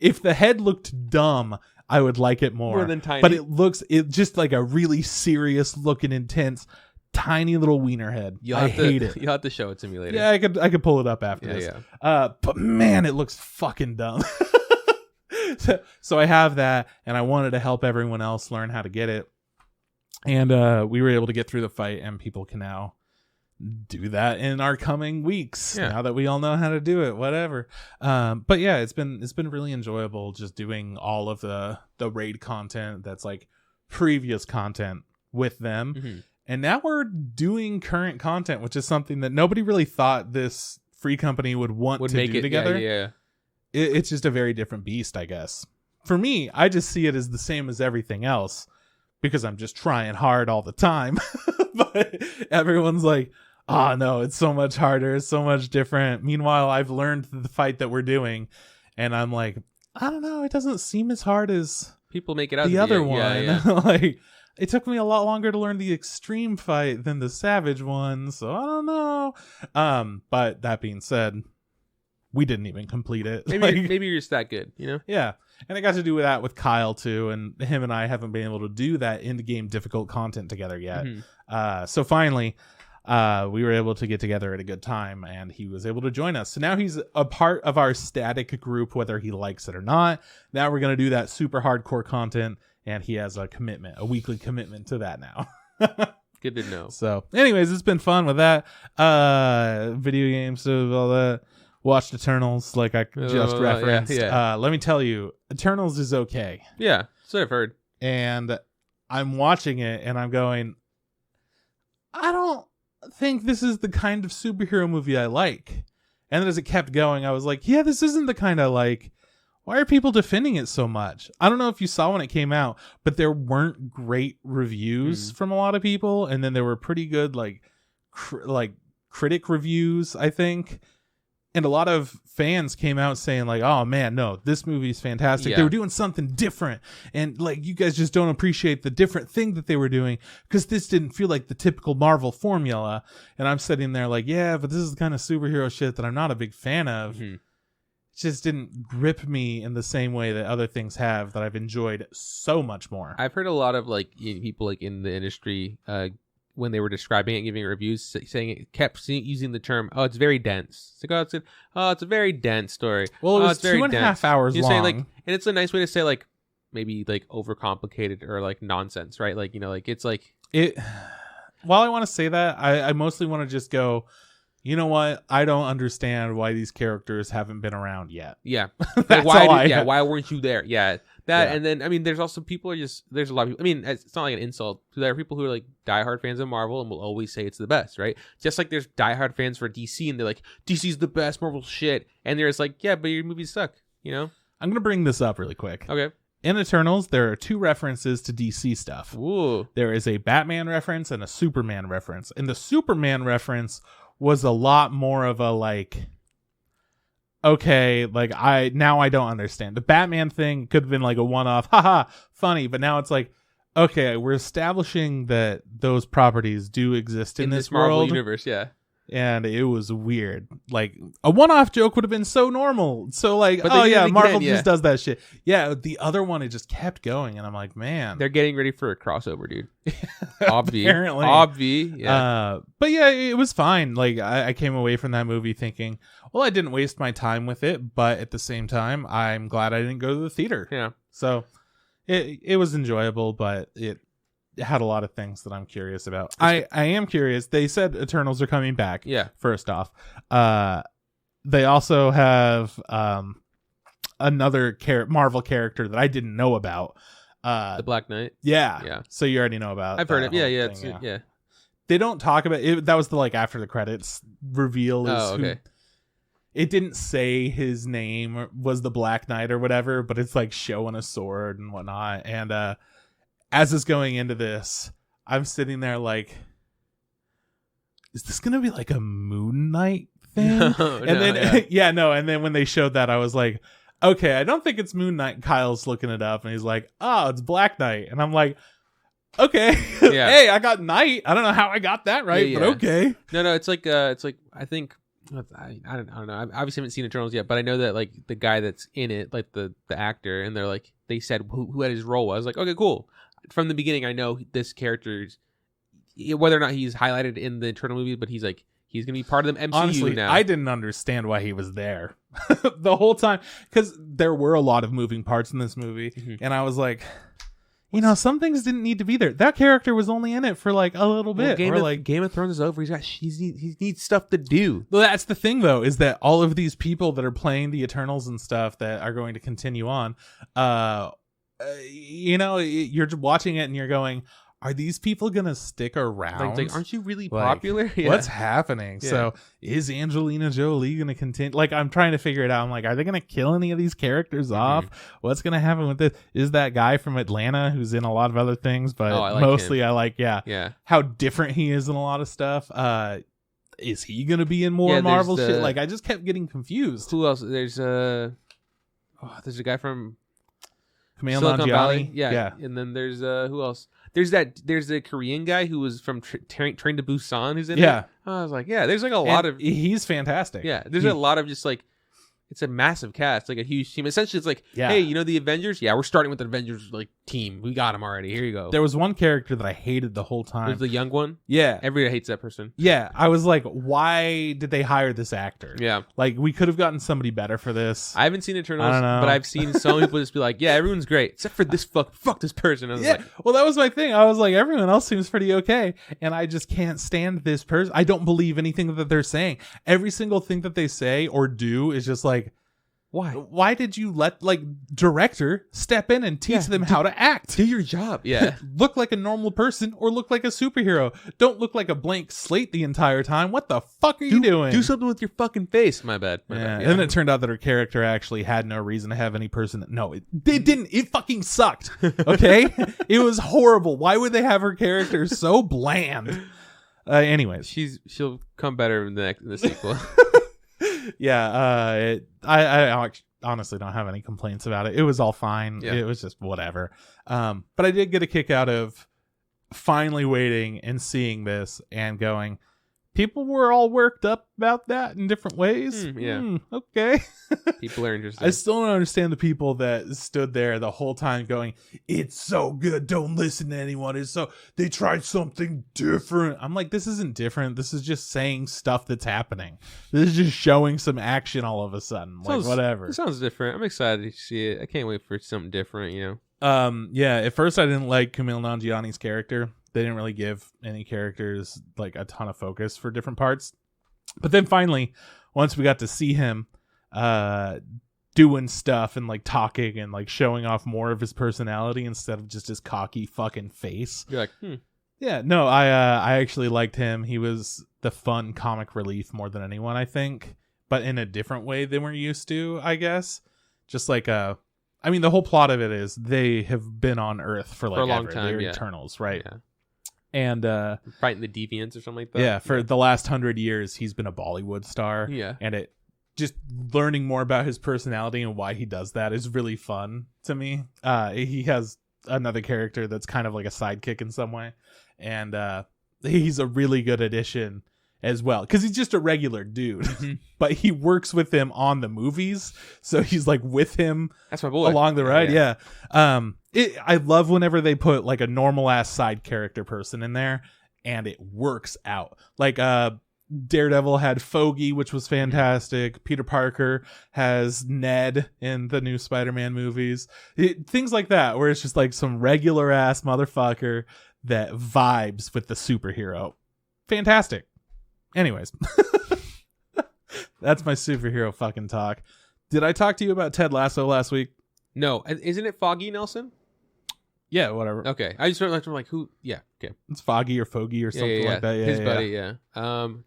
If the head looked dumb, I would like it more than tiny. But it just like a really serious looking, intense, tiny little wiener head. I hate it. You'll have to show it to me later. Yeah, I could pull it up after this. Yeah. But man, it looks fucking dumb. So I have that, and I wanted to help everyone else learn how to get it. And we were able to get through the fight, and people can now do that in our coming weeks. Now that we all know how to do it, whatever. But yeah, it's been really enjoyable just doing all of the raid content that's like previous content with them. Mm-hmm. And now we're doing current content, which is something that nobody really thought this free company would want to do together. Yeah. It's just a very different beast, I guess. For me, I just see it as the same as everything else, because I'm just trying hard all the time. But everyone's like, oh no, it's so much harder. It's so much different. Meanwhile, I've learned the fight that we're doing, and I'm like, I don't know. It doesn't seem as hard as people make it out the other one. Yeah. Like, it took me a lot longer to learn the extreme fight than the savage one. So I don't know. But that being said, we didn't even complete it. Maybe you're just that good, you know? Yeah. And I got to do that with Kyle too, and him and I haven't been able to do that in-game difficult content together yet. Mm-hmm. So finally, we were able to get together at a good time, and he was able to join us. So now he's a part of our static group, whether he likes it or not. Now we're going to do that super hardcore content, and he has a weekly commitment to that now. Good to know. So anyways, it's been fun with that. Video games, all that. Watched Eternals, like I just referenced. Yeah. Let me tell you, Eternals is okay. Yeah, so I've heard. And I'm watching it, and I'm going, I don't think this is the kind of superhero movie I like. And then as it kept going, I was like, yeah, this isn't the kind I like. Why are people defending it so much? I don't know if you saw when it came out, but there weren't great reviews from a lot of people, and then there were pretty good like critic reviews, I think. And a lot of fans came out saying like, oh man, no, this movie is fantastic. Yeah. They were doing something different. And like, you guys just don't appreciate the different thing that they were doing, because this didn't feel like the typical Marvel formula. And I'm sitting there like, yeah, but this is the kind of superhero shit that I'm not a big fan of. Mm-hmm. It just didn't grip me in the same way that other things have that I've enjoyed so much more. I've heard a lot of like people like in the industry, when they were describing it, giving reviews, saying it kept using the term, "Oh, it's very dense." It's like, it's a very dense story. Well, it was 2.5 hours long. Say, like, and it's a nice way to say like maybe like overcomplicated or like nonsense, right? Like, you know, like it's like it. While I want to say that, I mostly want to just go, you know what? I don't understand why these characters haven't been around yet. Yeah, like, why weren't you there? Yeah. And then, I mean, there's also there's a lot of people, I mean, it's not like an insult. There are people who are like diehard fans of Marvel and will always say it's the best, right? Just like there's diehard fans for DC and they're like, DC's the best Marvel shit. And there's like, yeah, but your movies suck, you know? I'm going to bring this up really quick. Okay. In Eternals, there are 2 references to DC stuff. Ooh. There is a Batman reference and a Superman reference. And the Superman reference was a lot more of a like, okay, like I don't understand. The Batman thing could have been like a one-off, haha, funny, but now it's like, okay, we're establishing that those properties do exist in this Marvel world universe, yeah. And it was weird. Like a one-off joke would have been so normal. So like, but oh yeah, Marvel just does that shit. Yeah, the other one, it just kept going, and I'm like, man, they're getting ready for a crossover, dude. Apparently, yeah. But yeah, it was fine. Like I came away from that movie thinking, well, I didn't waste my time with it, but at the same time, I'm glad I didn't go to the theater. Yeah. So it was enjoyable, but it had a lot of things that I'm curious about. I am curious. They said Eternals are coming back. Yeah. First off, they also have another Marvel character that I didn't know about. The Black Knight. Yeah. Yeah. So you already know about. I've heard it. Yeah. Thing, Yeah. They don't talk about it. That was the after the credits reveal. Okay. It didn't say his name was the Black Knight or whatever, but it's showing a sword and whatnot. And as is going into this, I'm sitting there is this gonna be a Moon Knight thing? And then when they showed that, I was like, okay, I don't think it's Moon Knight. Kyle's looking it up and he's like, oh, it's Black Knight. And I'm like, okay. Yeah. Hey, I got Knight. I don't know how I got that right, but okay. No, it's I think I don't know. I obviously haven't seen Eternals yet, but I know that the guy that's in it, the actor, and they're they said who had his role. I was like, okay, cool. From the beginning, I know this character's, whether or not he's highlighted in the Eternal movie, but he's gonna be part of the MCU. Honestly, now. I didn't understand why he was there the whole time, because there were a lot of moving parts in this movie, and I was like, some things didn't need to be there. That character was only in it for a little bit. Game of Thrones is over. He needs stuff to do. Well, that's the thing, though, is that all of these people that are playing the Eternals and stuff that are going to continue on, you're watching it and you're going, are these people gonna stick around? Aren't you really popular? Yeah. What's happening? Yeah. So is Angelina Jolie gonna continue? I'm trying to figure it out. I'm like, are they gonna kill any of these characters off? What's gonna happen with this? Is that guy from Atlanta who's in a lot of other things, but mostly him. I like how different he is in a lot of stuff. Is he gonna be in more Marvel shit? I just kept getting confused. Who else? There's a guy from Kumail Silicon Nanjiani. Valley. Yeah. And then there's who else? There's a Korean guy who was from Train to Busan who's in it. I was like, there's a lot of... He's fantastic. Yeah, there's a lot of just it's a massive cast, a huge team. Essentially, it's hey, the Avengers? Yeah, we're starting with the Avengers team. We got them already. Here you go. There was one character that I hated the whole time. There's the young one? Yeah. Everybody hates that person. Yeah, I was like, why did they hire this actor? Yeah. We could have gotten somebody better for this. I haven't seen Eternals, but I've seen some people just be like, yeah, everyone's great, except for this fuck this person. I was well, that was my thing. I was like, everyone else seems pretty okay, and I just can't stand this person. I don't believe anything that they're saying. Every single thing that they say or do is just why did you let director step in and teach them how to act? Do your job. Yeah. Look like a normal person or look like a superhero. Don't look like a blank slate the entire time. What the fuck are you doing? Do something with your fucking face. My bad. And then it turned out that her character actually had no reason to have any person. No, it didn't. It fucking sucked. Okay? It was horrible. Why would they have her character so bland? Anyways. She'll come better in the sequel. I honestly don't have any complaints about it. It was all fine. It was just whatever. But I did get a kick out of finally waiting and seeing this and going, people were all worked up about that in different ways. Okay. People are interested. I still don't understand the people that stood there the whole time going, it's so good, don't listen to anyone, they tried something different. I'm like, this isn't different. This is just saying stuff that's happening. This is just showing some action all of a sudden. Whatever. It sounds different. I'm excited to see it. I can't wait for something different, At first I didn't like Kumail Nanjiani's character. They didn't really give any characters a ton of focus for different parts. But then finally, once we got to see him doing stuff and talking and showing off more of his personality instead of just his cocky fucking face. You're Yeah, no, I actually liked him. He was the fun comic relief more than anyone, I think. But in a different way than we're used to, I guess. Just the whole plot of it is they have been on Earth for a long time. They're Eternals, right? Yeah. And fighting the deviants or something like that. Yeah, for the last 100 years, he's been a Bollywood star. Yeah. And just learning more about his personality and why he does that is really fun to me. He has another character that's kind of like a sidekick in some way. And he's a really good addition as well, because he's just a regular dude, but he works with him on the movies, so he's with him. That's my boy along the ride. Yeah. I love whenever they put a normal ass side character person in there, and it works out. Daredevil had Foggy, which was fantastic. Peter Parker has Ned in the new Spider-Man movies. Things like that, where it's just some regular ass motherfucker that vibes with the superhero. Fantastic. Anyways, that's my superhero fucking talk. Did I talk to you about Ted Lasso last week? No. Isn't it Foggy Nelson? Yeah, whatever. Okay. I just remember like who? Yeah. Okay. It's Foggy or Foggy or something like that. Yeah, his buddy. Yeah.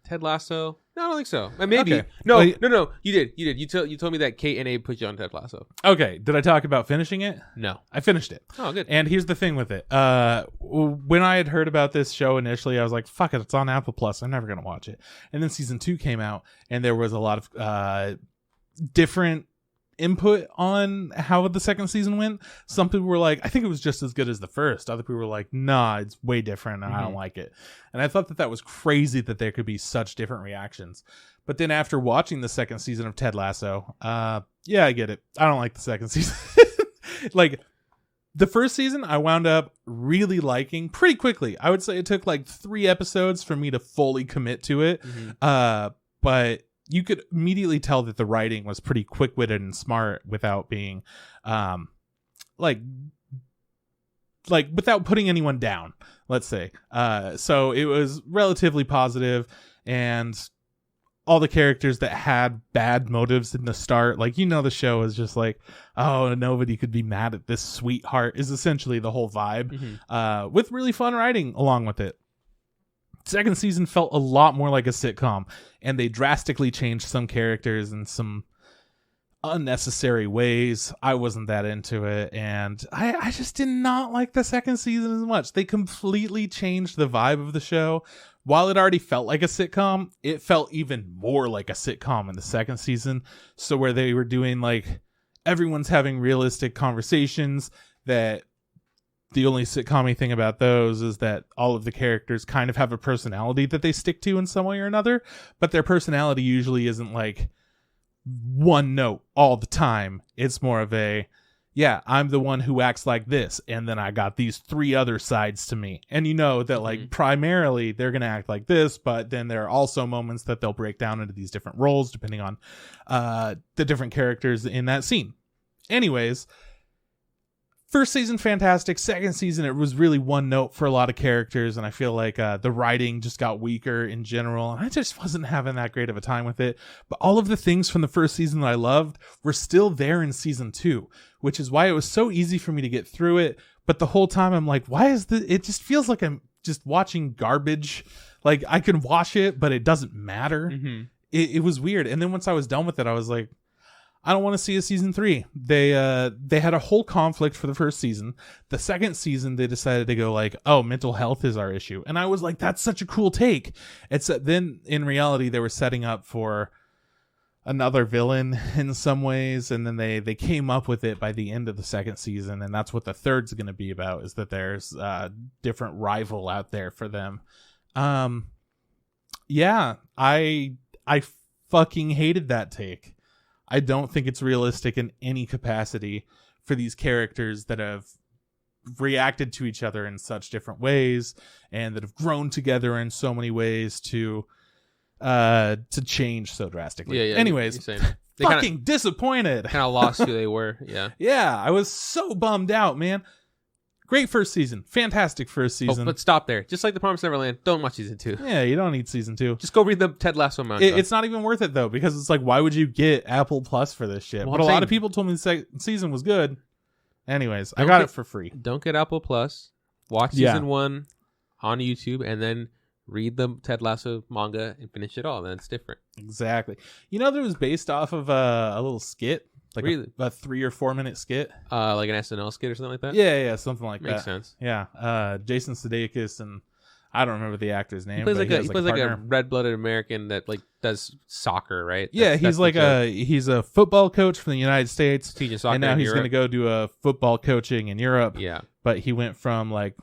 Ted Lasso. No, I don't think so. Maybe. Okay. No. Well, No. You did. You told me that Kate and Abe put you on Ted Lasso. Okay. Did I talk about finishing it? No. I finished it. Oh, good. And here's the thing with it. When I had heard about this show initially, I was like, fuck it, it's on Apple Plus. I'm never going to watch it. And then season 2 came out, and there was a lot of different input on how the second season went. Some people were like, I think it was just as good as the first. Other people were like, nah, it's way different and I don't like it. And I thought that was crazy that there could be such different reactions. But then after watching the second season of Ted Lasso, yeah, I get it. I don't like the second season. Like, the first season I wound up really liking pretty quickly. I would say it took like 3 episodes for me to fully commit to it. But you could immediately tell that the writing was pretty quick-witted and smart without being, like without putting anyone down, let's say. So it was relatively positive, and all the characters that had bad motives in the start, like, the show is just like, oh, nobody could be mad at this sweetheart, is essentially the whole vibe, with really fun writing along with it. Second season felt a lot more like a sitcom, and they drastically changed some characters in some unnecessary ways. I wasn't that into it, and I just did not like the second season as much. They completely changed the vibe of the show. While it already felt like a sitcom, it felt even more like a sitcom in the second season. So where they were doing, like, everyone's having realistic conversations, that the only sitcom-y thing about those is that all of the characters kind of have a personality that they stick to in some way or another, but their personality usually isn't like one note all the time. It's more of a, yeah, I'm the one who acts like this, and then I got these 3 other sides to me. And that, like, primarily they're going to act like this, but then there are also moments that they'll break down into these different roles depending on the different characters in that scene. Anyways, first season, fantastic. Second season, it was really one note for a lot of characters, and I feel like the writing just got weaker in general, and I just wasn't having that great of a time with it. But all of the things from the first season that I loved were still there in season 2, which is why it was so easy for me to get through it. But the whole time, I'm like, why is this? It just feels like I'm just watching garbage. Like, I can watch it, but it doesn't matter. It was weird. And then once I was done with it, I was like, I don't want to see a season 3. They had a whole conflict for the first season. The second season, they decided to go like, oh, mental health is our issue. And I was like, that's such a cool take. Then in reality, they were setting up for another villain in some ways. And then they came up with it by the end of the second season. And that's what the third's going to be about, is that there's a different rival out there for them. Yeah, I fucking hated that take. I don't think it's realistic in any capacity for these characters that have reacted to each other in such different ways and that have grown together in so many ways to change so drastically. Yeah. Anyways, fucking disappointed. Kind of lost who they were. Yeah. Yeah, I was so bummed out, man. Great first season. Fantastic first season. Oh, but stop there. Just like The Promised Neverland, don't watch season 2. Yeah, you don't need season 2. Just go read the Ted Lasso manga. It's not even worth it, though, because it's like, why would you get Apple Plus for this shit? Well, but a lot of people told me the second season was good. Anyways, I got it for free. Don't get Apple Plus. Watch season 1 on YouTube, and then read the Ted Lasso manga and finish it all. Then it's different. Exactly. That was based off of a little skit. Like really? a 3 or 4 minute skit. Like an SNL skit or something like that? Yeah, something like Makes that. Makes sense. Yeah. Jason Sudeikis, and I don't remember the actor's name. He plays like a red-blooded American that like does soccer, right? Yeah, he's a football coach from the United States. Teaching soccer and now he's going to go do a football coaching in Europe. Yeah. But he went from like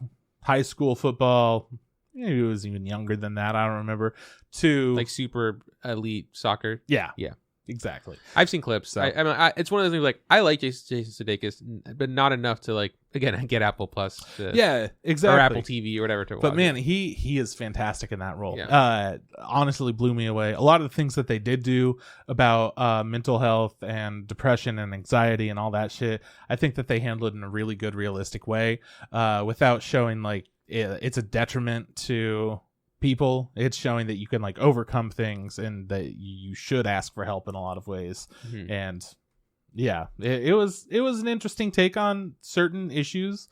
high school football, maybe he was even younger than that, I don't remember, to like super elite soccer. Yeah. Yeah. Exactly. I've seen clips. So. I mean, it's one of those things like I like Jason Sudeikis, but not enough to like get Apple Plus. Yeah, exactly. Or Apple TV or whatever. But man, he is fantastic in that role. Yeah. Honestly, blew me away. A lot of the things that they did do about mental health and depression and anxiety and all that shit, I think that they handled it in a really good, realistic way, without showing like it's a detriment to people. It's showing that you can like overcome things and that you should ask for help in a lot of ways. And yeah, it was an interesting take on certain issues,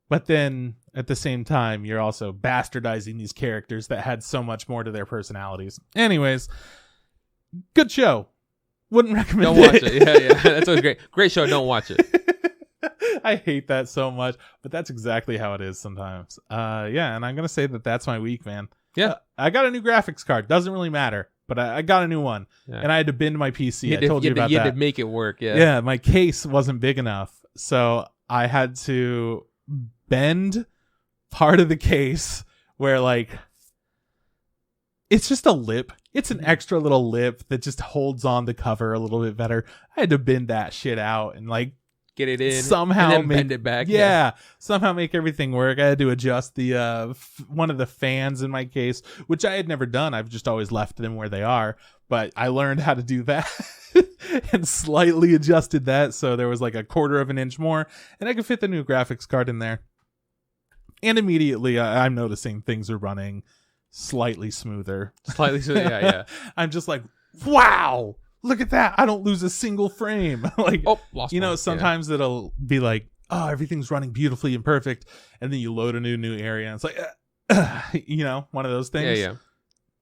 but then at the same time you're also bastardizing these characters that had so much more to their personalities. Anyways, good show. Wouldn't recommend Don't watch it. Yeah, that's always great show. Don't watch it. I hate that so much, but that's exactly how it is sometimes. Yeah, and I'm gonna say that that's my week, man. Yeah, I got a new graphics card. Doesn't really matter, but I got a new one, and I had to bend my PC. I told you about that. You had to make it work. Yeah, my case wasn't big enough, so I had to bend part of the case where like it's just a lip. It's an extra little lip that just holds on the cover a little bit better. I had to bend that shit out and like get it in somehow, and then bend it back. Yeah, somehow make everything work. I had to adjust the one of the fans in my case, which I had never done. I've just always left them where they are. But I learned how to do that and slightly adjusted that so there was like a 1/4 of an inch more, and I could fit the new graphics card in there. And immediately, I'm noticing things are running slightly smoother. Yeah. I'm just like, wow. Look at that. I don't lose a single frame. Like, lost you know, one. sometimes it'll be like, oh, everything's running beautifully and perfect. And then you load a new area. And it's like, you know, one of those things. Yeah.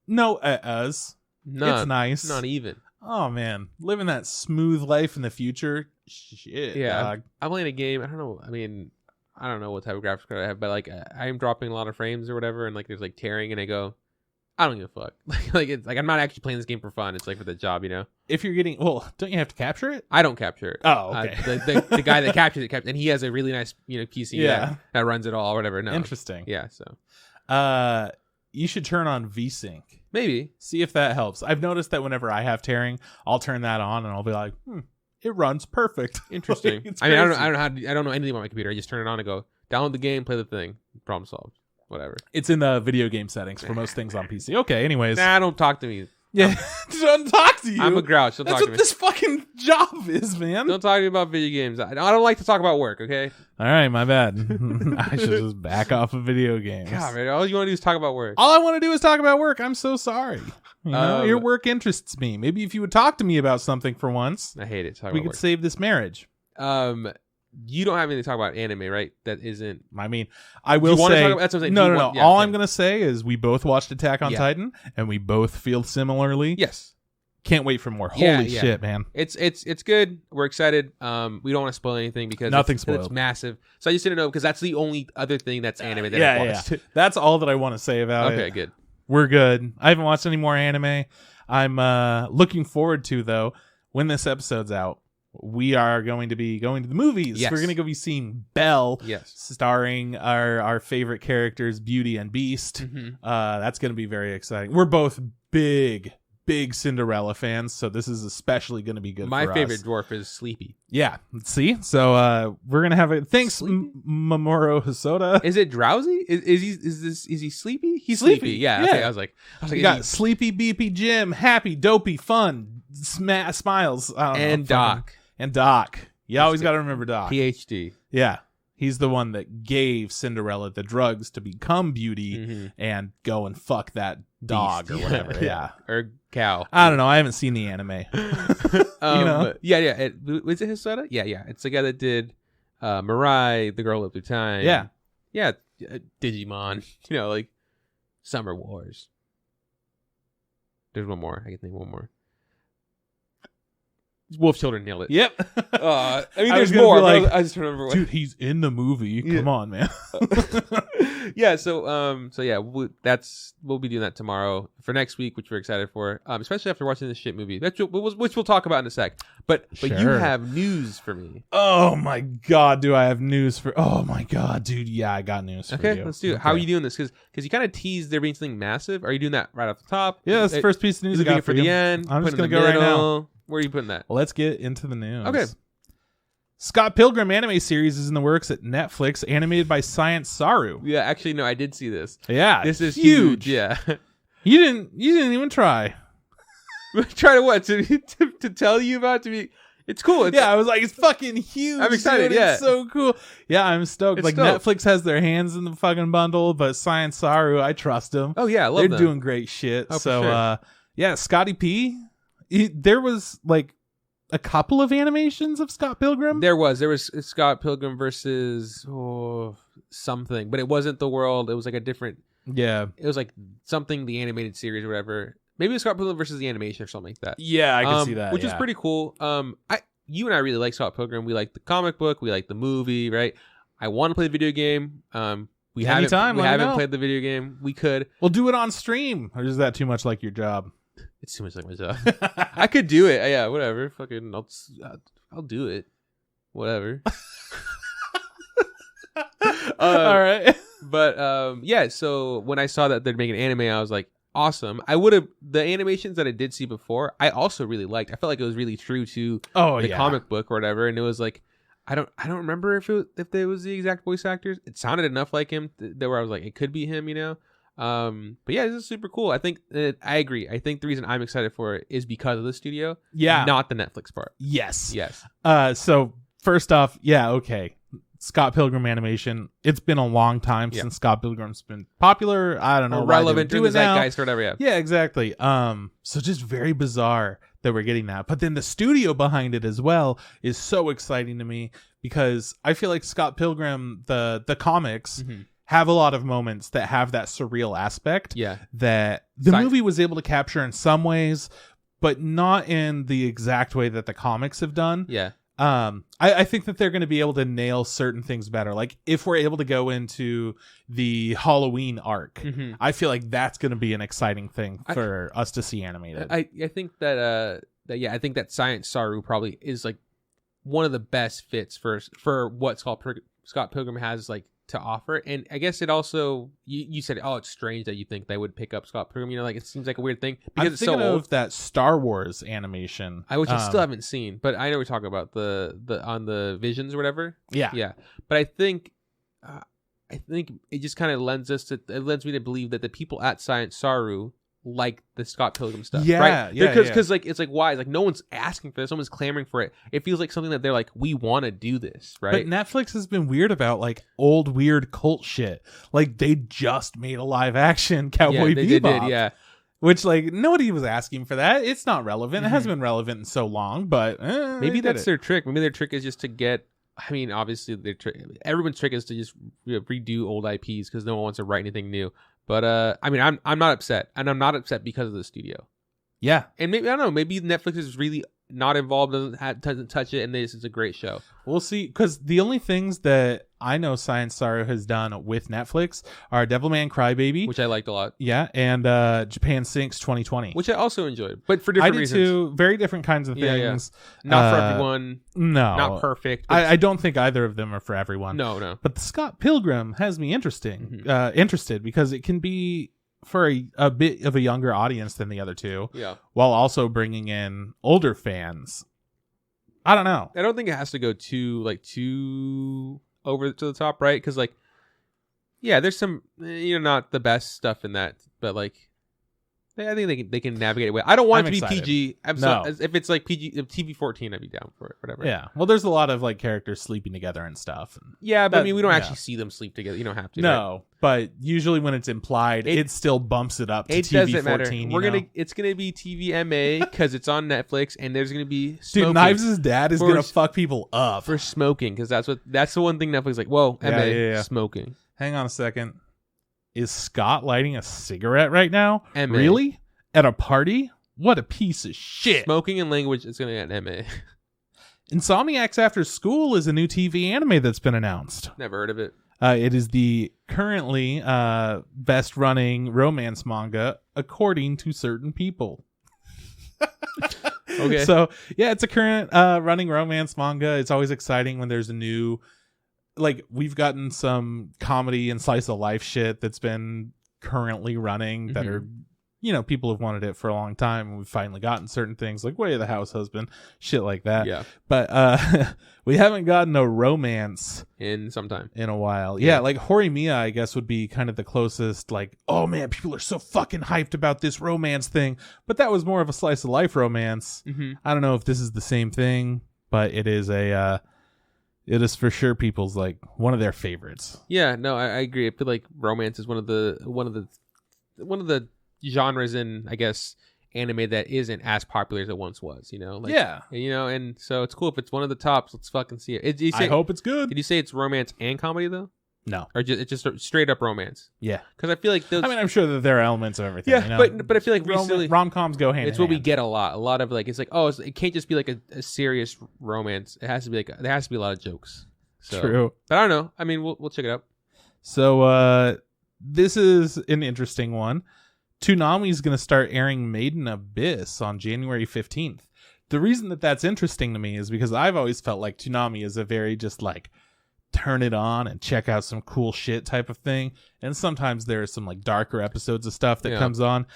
No, it's nice. Not even. Oh, man. Living that smooth life in the future. Shit. Yeah. Dog. I'm playing a game. I don't know. I mean, I don't know what type of graphics card I have, but like I'm dropping a lot of frames or whatever. And like there's like tearing and I go, I don't give a fuck. Like it's like I'm not actually playing this game for fun. It's like for the job, you know. If you're getting don't you have to capture it? I don't capture it. Oh, okay. The guy that captures it, and he has a really nice PC that runs it all or whatever. No, interesting. Yeah, so you should turn on VSync. Maybe see if that helps. I've noticed that whenever I have tearing, I'll turn that on and I'll be like, it runs perfect. Interesting. Like, I mean, I don't know anything about my computer. I just turn it on and go download the game, play the thing, problem solved. Whatever. It's in the video game settings for most things on PC. Okay, anyways. Nah, don't talk to me. Yeah, don't talk to you. I'm a grouch. Don't That's talk to what me. this fucking job is, man. Don't talk to me about video games. I don't like to talk about work, okay? All right, my bad. I should just back off of video games. God, man, all you want to do is talk about work. All I want to do is talk about work. I'm so sorry. You know, your work interests me. Maybe if you would talk to me about something for once, I hate it. We could save this marriage. You don't have anything to talk about anime, right? That isn't. I mean, I will say. Talk about, that's what I'm saying. No. Yeah, all I'm gonna say is we both watched Attack on Titan, and we both feel similarly. Yes. Can't wait for more. Holy shit, man! It's good. We're excited. We don't want to spoil anything because nothing's spoiled. It's massive. So I just didn't know because that's the only other thing that's anime that I've watched. Yeah. That's all that I want to say about it. Okay, good. We're good. I haven't watched any more anime. I'm looking forward to though when this episode's out. We are going to be going to the movies. Yes. We're going to go be seeing Belle, starring our favorite characters, Beauty and Beast. That's going to be very exciting. We're both big Cinderella fans, so this is especially going to be good for us. My favorite dwarf is Sleepy. Yeah, see? So we're going to have it. Thanks, Mamoru Hosoda. Is it drowsy? Is he sleepy? He's sleepy. Yeah. Okay. I was like you got Sleepy, Beepy, Jim, Happy, Dopey, Fun, Smiles, and Doc. And Doc. You always got to remember Doc. PhD. Yeah. He's the one that gave Cinderella the drugs to become Beauty and go and fuck that dog or whatever. Yeah. Or cow. I don't know. I haven't seen the anime. You know? Yeah. Was it Hosoda? Yeah. It's the guy that did Mirai, The Girl Lived Through Time. Yeah. Yeah. Digimon. You know, like Summer Wars. There's one more. I can think one more. Wolf Children nailed it. Yep. I mean, there's more. Like, I just remember. Dude, he's in the movie. Come on, man. Yeah. So yeah, we'll be doing that tomorrow for next week, which we're excited for. Especially after watching this shit movie, which we'll talk about in a sec. But you have news for me. Oh my god, do I have news for? Oh my god, dude. Yeah, I got news for you. Okay, let's do it. Okay. How are you doing this? Because you kind of teased there being something massive. Are you doing that right off the top? Yeah, that's the first piece of news I got for the end. I'm just gonna go right now. Where are you putting that? Let's get into the news. Okay. Scott Pilgrim anime series is in the works at Netflix, animated by Science SARU. Yeah, actually, no, I did see this. Yeah, this is huge. Yeah, you didn't even try. Try to what? To tell you about? To be? It's cool. Yeah, I was like, it's fucking huge. I'm excited. Dude. Yeah, it's so cool. Yeah, I'm stoked. It's like dope. Netflix has their hands in the fucking bundle, but Science SARU, I trust them. Oh yeah, I love They're them. doing great shit. Oh, so for sure. yeah, Scotty P. There was like a couple of animations of Scott Pilgrim. There was Scott Pilgrim versus something, but it wasn't the world. It was like a different. Yeah, It was like something the animated series or whatever. Maybe it was Scott Pilgrim versus the animation or something like that. yeah, I can see that, which is pretty cool. You and I really like Scott Pilgrim. We like the comic book. We like the movie. Right. I want to play the video game. We haven't played the video game. We could. We'll do it on stream. Or is that too much like your job? It's too much like my job. I could do it. Yeah, whatever. Fucking, I'll do it. Whatever. All right. But yeah. So when I saw that they're making anime, I was like, awesome. The animations that I did see before, I also really liked. I felt like it was really true to the comic book or whatever, and it was like, I don't remember if it was the exact voice actors. It sounded enough like him that where I was like, it could be him, you know. But yeah, this is super cool. I think I agree. I think the reason I'm excited for it is because of the studio, not the Netflix part. Yes. So first off, okay. Scott Pilgrim animation. It's been a long time since Scott Pilgrim's been popular. I don't know, relevant to the zeitgeist or whatever. Yeah, exactly. So just very bizarre that we're getting that. But then the studio behind it as well is so exciting to me because I feel like Scott Pilgrim, the comics, have a lot of moments that have that surreal aspect. Yeah, that the movie was able to capture in some ways, but not in the exact way that the comics have done. Yeah. I think that they're going to be able to nail certain things better. Like if we're able to go into the Halloween arc, I feel like that's going to be an exciting thing for us to see animated. I think that I think that Science SARU probably is like one of the best fits for what Scott Pilgrim has like to offer. And I guess it also you said, oh, it's strange that you think they would pick up Scott Pilgrim, you know, like it seems like a weird thing because it's so old. Of that Star Wars animation, which I still haven't seen, but I know we're talking about the on the Visions or whatever. Yeah, but I think it just kind of lends me to believe that the people at Science SARU like the Scott Pilgrim stuff, right? Because like it's like why? It's like no one's asking for this, no one's clamoring for it. It feels like something that they're like, we want to do this, right? But Netflix has been weird about like old weird cult shit. Like they just made a live action Cowboy Bebop. They did, yeah. Which like nobody was asking for that. It's not relevant. It hasn't been relevant in so long, but maybe that's their trick. Maybe their trick is just to get. I mean, obviously, everyone's trick is to just redo old IPs because no one wants to write anything new. But I mean, I'm not upset, and I'm not upset because of the studio. Yeah, and maybe I don't know. Maybe Netflix is really not involved, doesn't touch it, and this is a great show. We'll see. Because the only things that I know Science SARU has done with Netflix are Devilman Crybaby, which I liked a lot. Yeah, and Japan Sinks 2020, which I also enjoyed, but for different reasons. I did too. Very different kinds of things. Yeah. Not for everyone. No, not perfect. I don't think either of them are for everyone. No. But the Scott Pilgrim has me interested because it can be for a bit of a younger audience than the other two. Yeah. While also bringing in older fans. I don't know. I don't think it has to go too over to the top, right? Because like, yeah, there's some not the best stuff in that, but like, I think they can navigate it well. I don't want it to be PG. If it's like PG, TV-14, I'd be down for it. Whatever. Yeah. Well, there's a lot of like characters sleeping together and stuff. Yeah, but I mean, we don't actually see them sleep together. You don't have to. No, right? But usually when it's implied, it still bumps it up to TV-14. It doesn't matter. It's gonna be TVMA because it's on Netflix, and there's gonna be smoking. Dude, Knives' dad is gonna fuck people up for smoking because that's the one thing Netflix is like. Whoa, MA smoking. Hang on a second. Is Scott lighting a cigarette right now? MA. Really? At a party? What a piece of shit. Smoking and language is going to get MA. Insomniacs After School is a new TV anime that's been announced. Never heard of it. It is the currently best running romance manga according to certain people. Okay. So, yeah, it's a current running romance manga. It's always exciting when there's a new... Like, we've gotten some comedy and slice of life shit that's been currently running that are, people have wanted it for a long time. And we've finally gotten certain things like Way of the House Husband, shit like that. Yeah. But we haven't gotten a romance in a while. Yeah, like Horimiya, I guess, would be kind of the closest, like, oh man, people are so fucking hyped about this romance thing. But that was more of a slice of life romance. I don't know if this is the same thing. but it is for sure people's like one of their favorites. Yeah, no, I agree. I feel like romance is one of the genres in, I guess, anime that isn't as popular as it once was. Like, yeah, and so it's cool if it's one of the tops. Let's fucking see it. I hope it's good. Did you say it's romance and comedy though? No, or it's just straight up romance? Yeah, because I feel like those. I mean, I'm sure that there are elements of everything. Yeah, but I feel like recently rom-coms go hand. It's what we get a lot. A lot of like it's like it can't just be like a serious romance. It has to be like there has to be a lot of jokes. So, True, but I don't know. I mean, we'll check it out. So this is an interesting one. Toonami is going to start airing Made in Abyss on January 15th. The reason that that's interesting to me is because I've always felt like Toonami is a very just like turn it on and check out some cool shit type of thing. And sometimes there are some like darker episodes of stuff that comes on.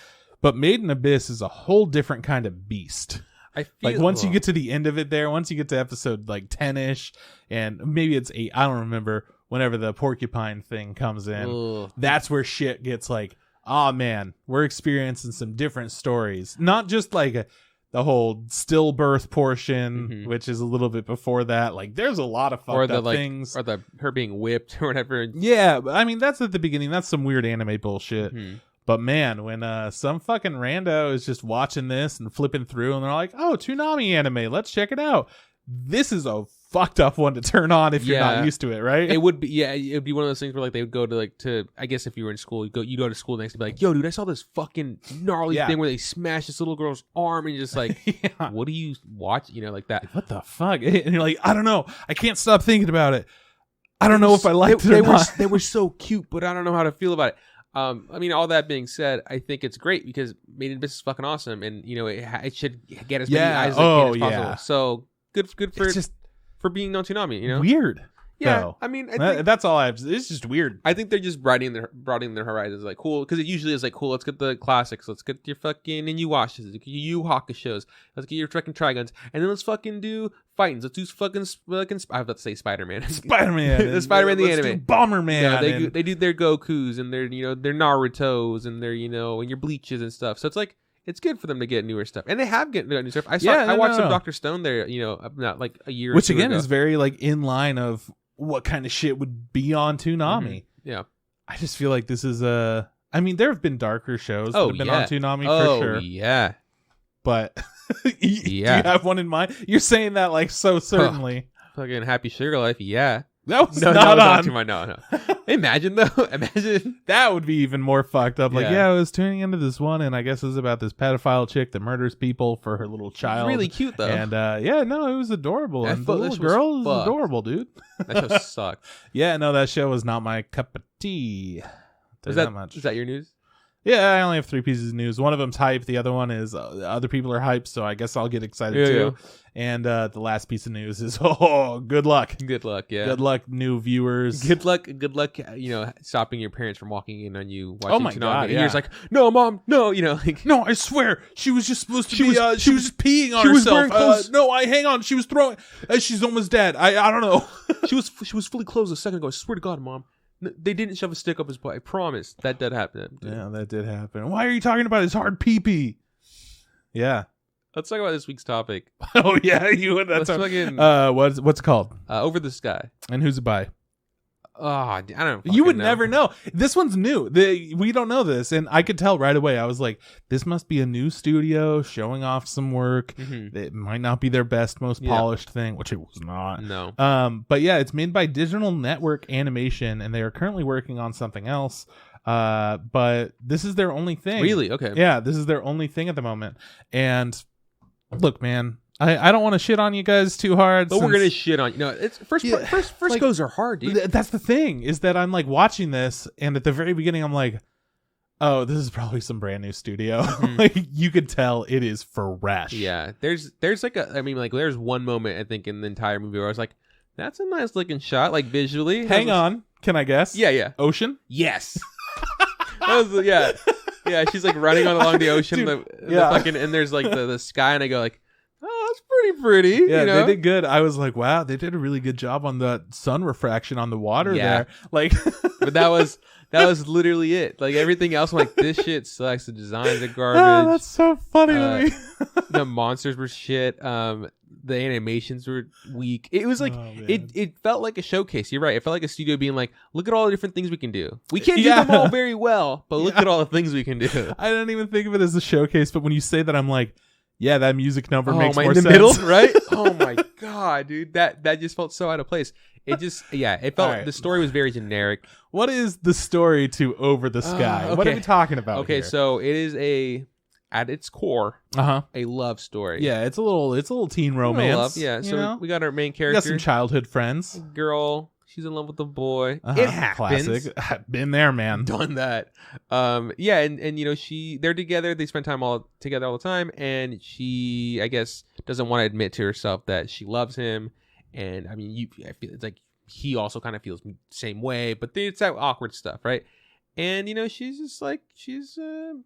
But Made in Abyss is a whole different kind of beast. I feel like once you get to the end of it there, once you get to episode like 10-ish, and maybe it's 8, I don't remember, whenever the porcupine thing comes in, that's where shit gets like, oh man, we're experiencing some different stories. Not just like the whole stillbirth portion, which is a little bit before that. Like, there's a lot of fucked up things. Or her being whipped or whatever. Yeah, I mean, that's at the beginning. That's some weird anime bullshit. But man, when some fucking rando is just watching this and flipping through and they're like, oh, Toonami anime, let's check it out. This is a fucked up one to turn on if you're not used to it, right? It would be, yeah, it would be one of those things where like they would go to I guess if you were in school, you go to school next to be like, yo, dude, I saw this fucking gnarly thing where they smashed this little girl's arm, and you're just like, what do you watch? Like that. What the fuck? And you're like, I don't know. I can't stop thinking about it. I don't know if I liked it or not. They were so cute, but I don't know how to feel about it. I mean, all that being said, I think it's great because Made in Abyss is fucking awesome, and it should get as many eyes as possible. So good for being on Toonami, Weird. Yeah, though. I mean, I that's all I have. It's just weird. I think they're just broadening their horizons. Like, cool, because it usually is like, cool, let's get the classics. Let's get your fucking Inuyashas, your Yu Hakusho's. Let's get your fucking Trigons, and then let's fucking do fightings. Let's do fucking I have to say Spider-Man. Spider-Man. The Spider-Man the let's anime. Do Bomberman. Yeah, they do their Gokus and their their Narutos and their and your Bleaches and stuff. So it's like, it's good for them to get newer stuff, and they have get new stuff. I watched some Dr. Stone there, not like a year, which or two again ago. Is very like in line of what kind of shit would be on Toonami. Yeah, I just feel like this is I mean, there have been darker shows that have been on Toonami for sure. Yeah, but do you have one in mind? You're saying that like so certainly. Fucking Happy Sugar Life. Yeah. That was not on. No. Imagine though. Imagine that would be even more fucked up. Like, I was tuning into this one, and I guess it was about this pedophile chick that murders people for her little child. Really cute though. And it was adorable. And the little girl is adorable, dude. That show sucked. Yeah, no, that show was not my cup of tea. Is that your news? Yeah, I only have 3 pieces of news. One of them's hype. The other one is other people are hyped, so I guess I'll get excited too. Yeah. And the last piece of news is, good luck. Good luck, yeah. Good luck, new viewers. Good luck, stopping your parents from walking in on you watching Oh my Toonami. God, And you're just like, no, Mom, no, like... No, I swear, she was just supposed to be, she was just peeing on herself. No, hang on, she was throwing, she's almost dead. I don't know. She was fully clothed a second ago. I swear to God, Mom. They didn't shove a stick up his butt. I promise. That did happen. Yeah, that did happen. Why are you talking about his hard pee-pee? Yeah. Let's talk about this week's topic. Oh, yeah. That's fucking... what's it called? Over the Sky. And who's it by? Oh, I don't know. You would never know. This one's new. We don't know this. And I could tell right away. I was like, this must be a new studio showing off some work. It might not be their best, most polished thing, which it was not. No. But yeah, it's made by Digital Network Animation, and they are currently working on something else. But this is their only thing. Really? Okay. Yeah, this is their only thing at the moment. And look, man, I don't want to shit on you guys too hard. But we're going to shit on you. No, it's first like, goes are hard, dude. That's the thing, is that I'm like watching this, and at the very beginning I'm like, oh, this is probably some brand new studio. Like, you could tell it is fresh. Yeah. There's like there's one moment I think in the entire movie where I was like, that's a nice looking shot, like visually. Hang on. Can I guess? Yeah. Ocean? Yes. Yeah, she's like running along the ocean. Dude, and there's like the sky, and I go like, oh, that's pretty. Yeah, they did good. I was like, wow, they did a really good job on the sun refraction on the water there. Like, but that was literally it. Like, everything else, I'm like, this shit sucks. The designs are garbage. Oh, that's so funny to me. The monsters were shit. the animations were weak. It was like it felt like a showcase. You're right. It felt like a studio being like, look at all the different things we can do. We can't do them all very well, but look at all the things we can do. I don't even think of it as a showcase, but when you say that, I'm like, yeah, that music number makes more in the sense. Middle, right? Oh my god, dude, that just felt so out of place. It just, it felt the story was very generic. What is the story to Over the Sky? Okay. What are we talking about? Okay, here? so it is at its core, a love story. Yeah, it's a little teen romance. Love, yeah. So we got our main character. We got some childhood friends. Girl, she's in love with the boy. It happens. Classic. Been there, man. Done that. And they're together. They spend time all together all the time, and she, I guess, doesn't want to admit to herself that she loves him. And I mean, I feel it's like he also kind of feels the same way, but it's that awkward stuff, right? And she's just like she doesn't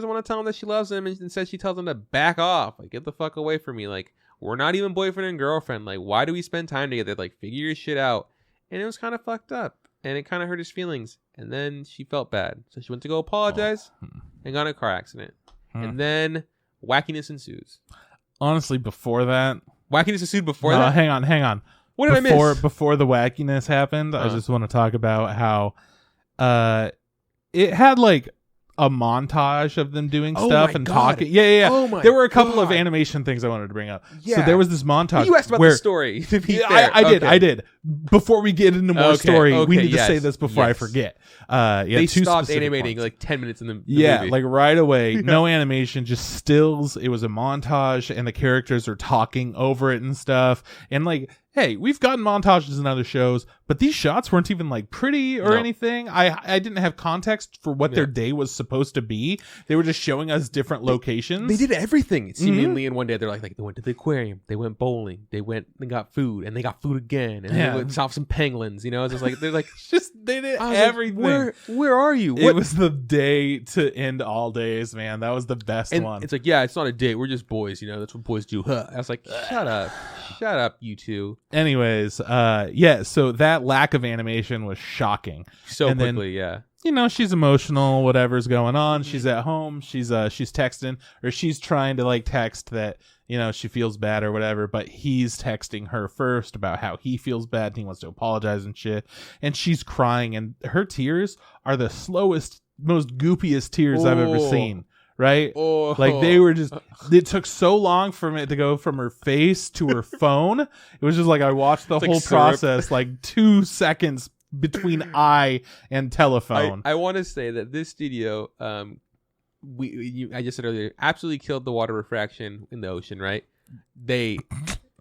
want to tell him that she loves him, and instead she tells him to back off, like get the fuck away from me, like we're not even boyfriend and girlfriend, like why do we spend time together, like figure your shit out. And it was kind of fucked up, and it kind of hurt his feelings. And then she felt bad, so she went to go apologize and got in a car accident. And then wackiness ensues. Honestly, before that, wackiness ensued before that. Hang on. What did I miss? Before the wackiness happened, I just want to talk about how it had like a montage of them doing stuff and talking. Yeah. Oh my there were a couple of animation things I wanted to bring up. Yeah. So there was this montage. Well, you asked about the story. To be fair. I did. Before we get into more story, we need to say this before I forget. They stopped animating like 10 minutes in the movie. Like right away. No animation, just stills. It was a montage, and the characters are talking over it and stuff. And like, hey, we've gotten montages in other shows, but these shots weren't even like pretty or anything. I didn't have context for what their day was supposed to be. They were just showing us different locations. They did everything seemingly in one day. They're like they went to the aquarium, they went bowling, they went and got food, and they got food again, and they went saw some pangolins. It's just like they're like they did everything. Like, where are you? It was the day to end all days, man. That was the best one. It's like, it's not a date. We're just boys. That's what boys do. I was like, shut up, you two. Anyways, so that lack of animation was shocking. She's emotional, whatever's going on. She's at home, she's texting, or she's trying to like text that, she feels bad or whatever, but he's texting her first about how he feels bad and he wants to apologize and shit. And she's crying, and her tears are the slowest, most goopiest tears I've ever seen. Right? Like they were just, it took so long for it to go from her face to her phone. It was just like I watched the whole process, like 2 seconds between eye and telephone. I want to say that this studio, I just said earlier, absolutely killed the water refraction in the ocean, right?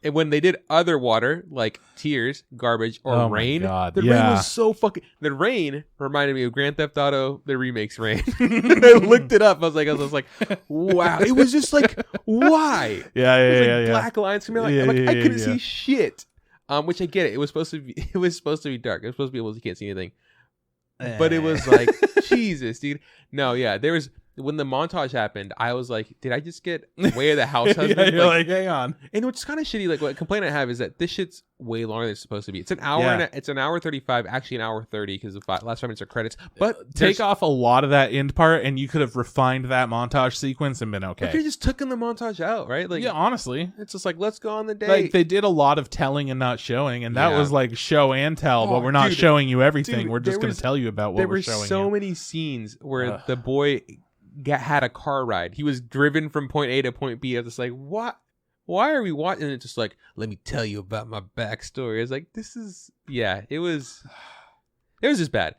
When they did other water, like tears, garbage, or rain, rain was so fucking... The rain reminded me of Grand Theft Auto, the remakes Rain. I looked it up. I was like, wow. It was just like, why? Yeah. Black lines coming out. I couldn't see shit. Which I get it. It was supposed to be dark. It was supposed to be able to can't see anything. But it was like, Jesus, dude. No, there was... When the montage happened, I was like, did I just get way of the house husband? You're like, hang on. And what's kind of shitty, like what complaint I have is that this shit's way longer than it's supposed to be. It's an hour it's an hour 35, actually an hour 30 because the last 5 minutes are credits. But take off a lot of that end part and you could have refined that montage sequence and been okay. But they just took the montage out, right? Like, honestly. It's just like, let's go on the date. Like they did a lot of telling and not showing, and that was like show and tell, but we're not showing you everything. We're just going to tell you about what we're showing you. There were so many scenes where the boy had a car ride. He was driven from point A to point B. I was just like, what? Why are we watching? And it's just like, let me tell you about my backstory. I was like, this is, it was just bad.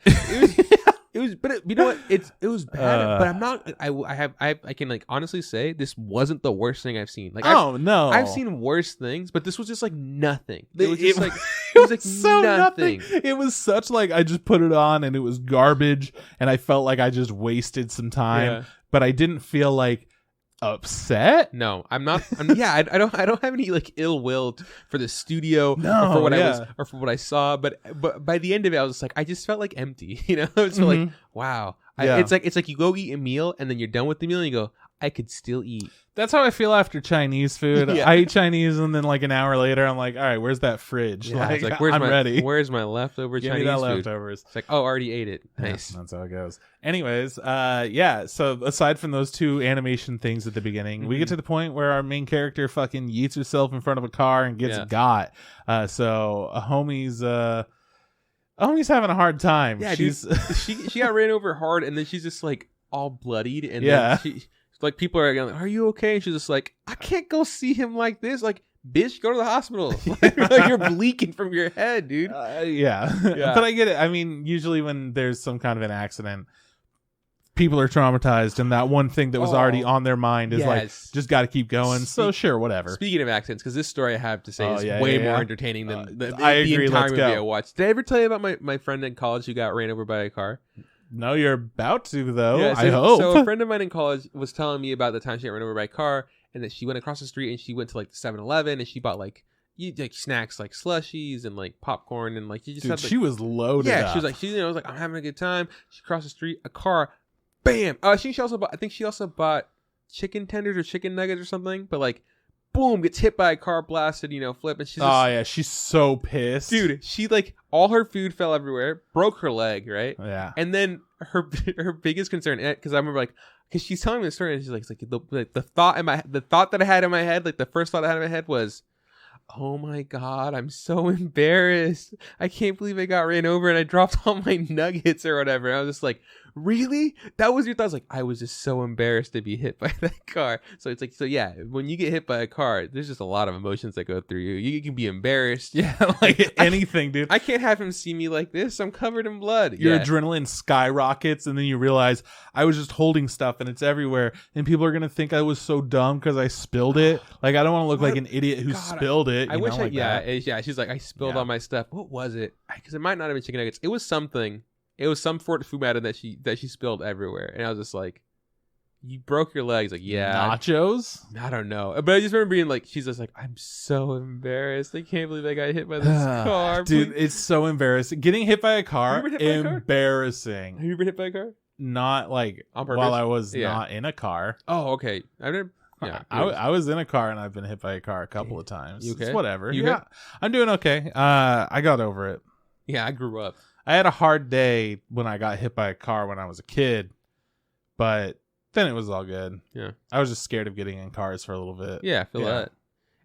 It was, but you know what? It was bad, but I'm not. I can like honestly say this wasn't the worst thing I've seen. Like, I've seen worse things, but this was just like nothing. It was just like it was like so nothing. It was such like I just put it on and it was garbage, and I felt like I just wasted some time, but I didn't feel like upset. No, I'm not. I don't have any like ill will for the studio or for what I was or for what I saw. But by the end of it, I was just like, I just felt like empty. It's like, wow. It's like you go eat a meal and then you're done with the meal and you go, I could still eat. That's how I feel after Chinese food. Yeah. I eat Chinese, and then like an hour later, I'm like, all right, where's that fridge? Yeah, Like, it's like, I'm ready. Where's my leftover Give Chinese me that food? leftovers. It's like, oh, already ate it. Nice. Yeah, that's how it goes. Anyways, yeah. So aside from those two animation things at the beginning, we get to the point where our main character fucking yeets herself in front of a car and gets got. So a homie's having a hard time. Yeah, she's she got ran over hard, and then she's just like all bloodied, and Yeah. then she like people are like, "Are you okay?" And she's just like, "I can't go see him like this." Like, bitch, go to the hospital. Like, you're bleeding from your head, dude. Yeah. But I get it. I mean, usually when there's some kind of an accident, people are traumatized, and that one thing that was already on their mind is like, just got to keep going. So sure, whatever. Speaking of accidents, because this story I have to say is way more entertaining than the agree, entire let's movie go. I watched. Did I ever tell you about my friend in college who got ran over by a car? No, you're about to, though. Yeah, so, I hope. So a friend of mine in college was telling me about the time she got run over by a car, and that she went across the street and she went to like the 7-Eleven and she bought like snacks like slushies and like popcorn and like she just had, like, she was loaded up. She was like, was like, I'm having a good time. She crossed the street, a car, bam. I think she also bought chicken tenders or chicken nuggets or something, but like, boom, gets hit by a car, blasted, flip, and she's she's so pissed, dude. She like all her food fell everywhere, broke her leg, right? Yeah. And then her biggest concern, because I remember like, because she's telling me the story, and she's like, the thought that I had in my head, like the first thought I had in my head was, oh my God, I'm so embarrassed. I can't believe I got ran over and I dropped all my nuggets or whatever. And I was just like, really? That was your thoughts? Like, I was just so embarrassed to be hit by that car. So it's like, yeah, when you get hit by a car, there's just a lot of emotions that go through you. You can be embarrassed. Yeah, like anything, dude. I can't have him see me like this. I'm covered in blood. Your adrenaline skyrockets, and then you realize I was just holding stuff and it's everywhere, and people are gonna think I was so dumb because I spilled it. Like, I don't want to look like an idiot who spilled it. I wish that. She's like, I spilled all my stuff. What was it? Because it might not have been chicken nuggets. It was something. It was some sort of food matter that she spilled everywhere, and I was just like, "You broke your legs." Like, yeah, nachos. I don't know, but I just remember being like, she's just like, "I'm so embarrassed. I can't believe I got hit by this car, dude. It's so embarrassing. Getting hit by a car, embarrassing. Have you been hit by a car? Not like while I was not in a car. Oh, okay. I've never. Yeah, I was in a car and I've been hit by a car a couple of times. You okay? It's whatever. You yeah, okay? I'm doing okay. I got over it. Yeah, I grew up. I had a hard day when I got hit by a car when I was a kid, but then it was all good. Yeah. I was just scared of getting in cars for a little bit. Yeah, I feel that.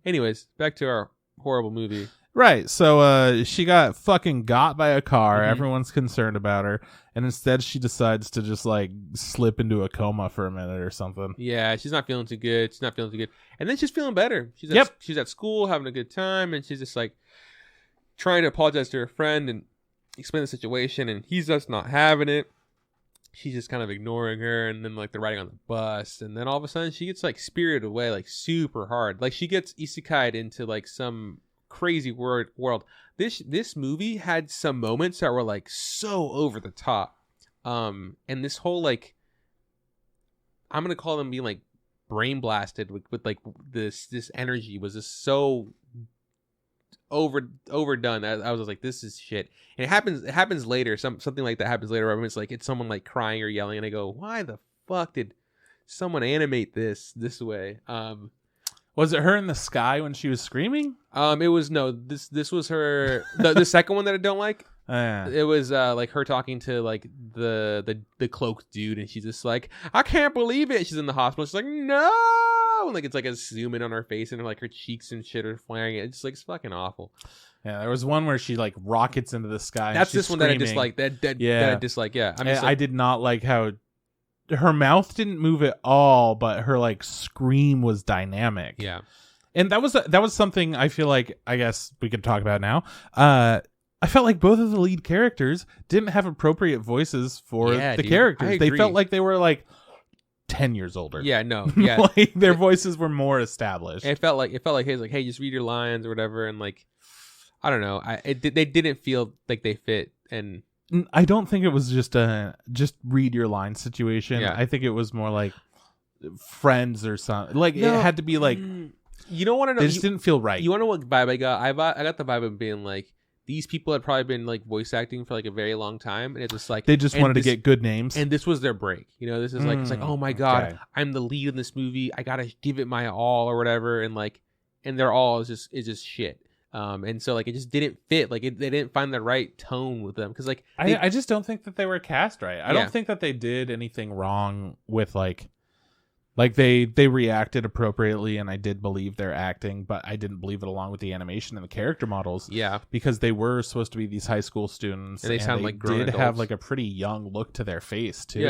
Anyways, back to our horrible movie. Right. So she got fucking got by a car. Mm-hmm. Everyone's concerned about her. And instead she decides to just like slip into a coma for a minute or something. Yeah, she's not feeling too good. And then she's feeling better. She's at school having a good time, and she's just like trying to apologize to her friend and explain the situation, and he's just not having it. She's just kind of ignoring her, and then like they're riding on the bus, and then all of a sudden she gets like spirited away like super hard. Like she gets isekai'd into like some crazy world. This movie had some moments that were like so over the top. And this whole like, I'm gonna call them being like brain blasted with like this energy was just so overdone. I was like, this is shit. And it happens later. Something like that happens later. Where it's someone like crying or yelling, and I go, why the fuck did someone animate this way? Was it her in the sky when she was screaming? It was this was her the second one that I don't like. It was like her talking to like the cloaked dude, and she's just like, I can't believe it. She's in the hospital. She's like, no. And like it's like a zoom in on her face, and like her cheeks and shit are flaring. It's like, it's fucking awful. Yeah, there was one where she like rockets into the sky. That's and this one that I dislike. That I dislike. Yeah, I did not like how her mouth didn't move at all, but her like scream was dynamic. Yeah, and that was something I feel like, I guess we could talk about now. I felt like both of the lead characters didn't have appropriate voices for the characters. They felt like they were like 10 years older. Yeah, no. Yeah. Like their voices were more established. It felt like he's like, hey, just read your lines or whatever, and like, I don't know. They didn't feel like they fit, and I don't think it was just read your lines situation. Yeah. I think it was more like friends or something. Like it had to be like, you don't want to know. It just didn't feel right. You want to know what vibe I got? I got the vibe of being like, these people had probably been like voice acting for like a very long time, and it's just like they just wanted to get good names, and this was their break. You know, this is like it's like, oh my god, I'm the lead in this movie. I gotta give it my all or whatever, and like, and their all is just shit. And so like it just didn't fit. Like they didn't find the right tone with them because like I just don't think that they were cast right. I don't think that they did anything wrong with like they reacted appropriately, and I did believe their acting, but I didn't believe it along with the animation and the character models. Yeah, because they were supposed to be these high school students, and they sound like grown did adults. have like a pretty young look to their face too.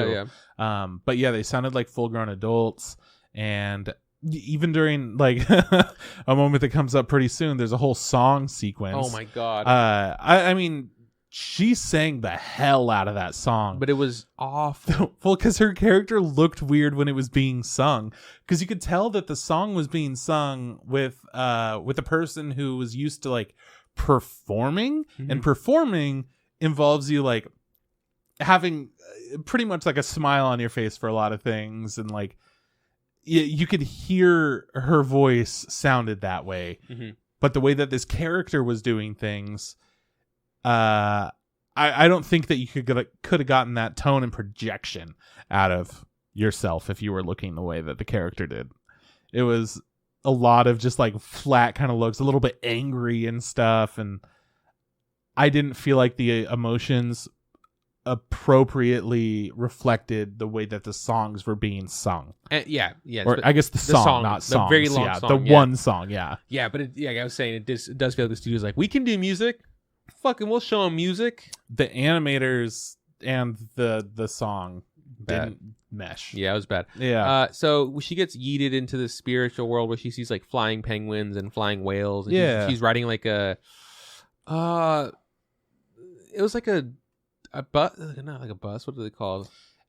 Yeah. But yeah, they sounded like full grown adults, and even during like a moment that comes up pretty soon, there's a whole song sequence. Oh my god. I mean, she sang the hell out of that song, but it was awful. Well, because her character looked weird when it was being sung, because you could tell that the song was being sung with a person who was used to like performing, and performing involves you like having pretty much like a smile on your face for a lot of things, and like you could hear her voice sounded that way. But the way that this character was doing things, I don't think that you could have gotten that tone and projection out of yourself if you were looking the way that the character did. It was a lot of just like flat kind of looks, a little bit angry and stuff, and I didn't feel like the emotions appropriately reflected the way that the songs were being sung. Yeah. Or I guess the song, not songs. The very long yeah, song. The one song, yeah. Yeah, but I was saying it does feel like the studio's like, we can do music. Fucking we'll show them music. The animators and the song didn't mesh. Yeah, it was bad. Yeah. So she gets yeeted into the spiritual world where she sees like flying penguins and flying whales. And she's riding like a it was like a bus, not like a bus. What do they call it?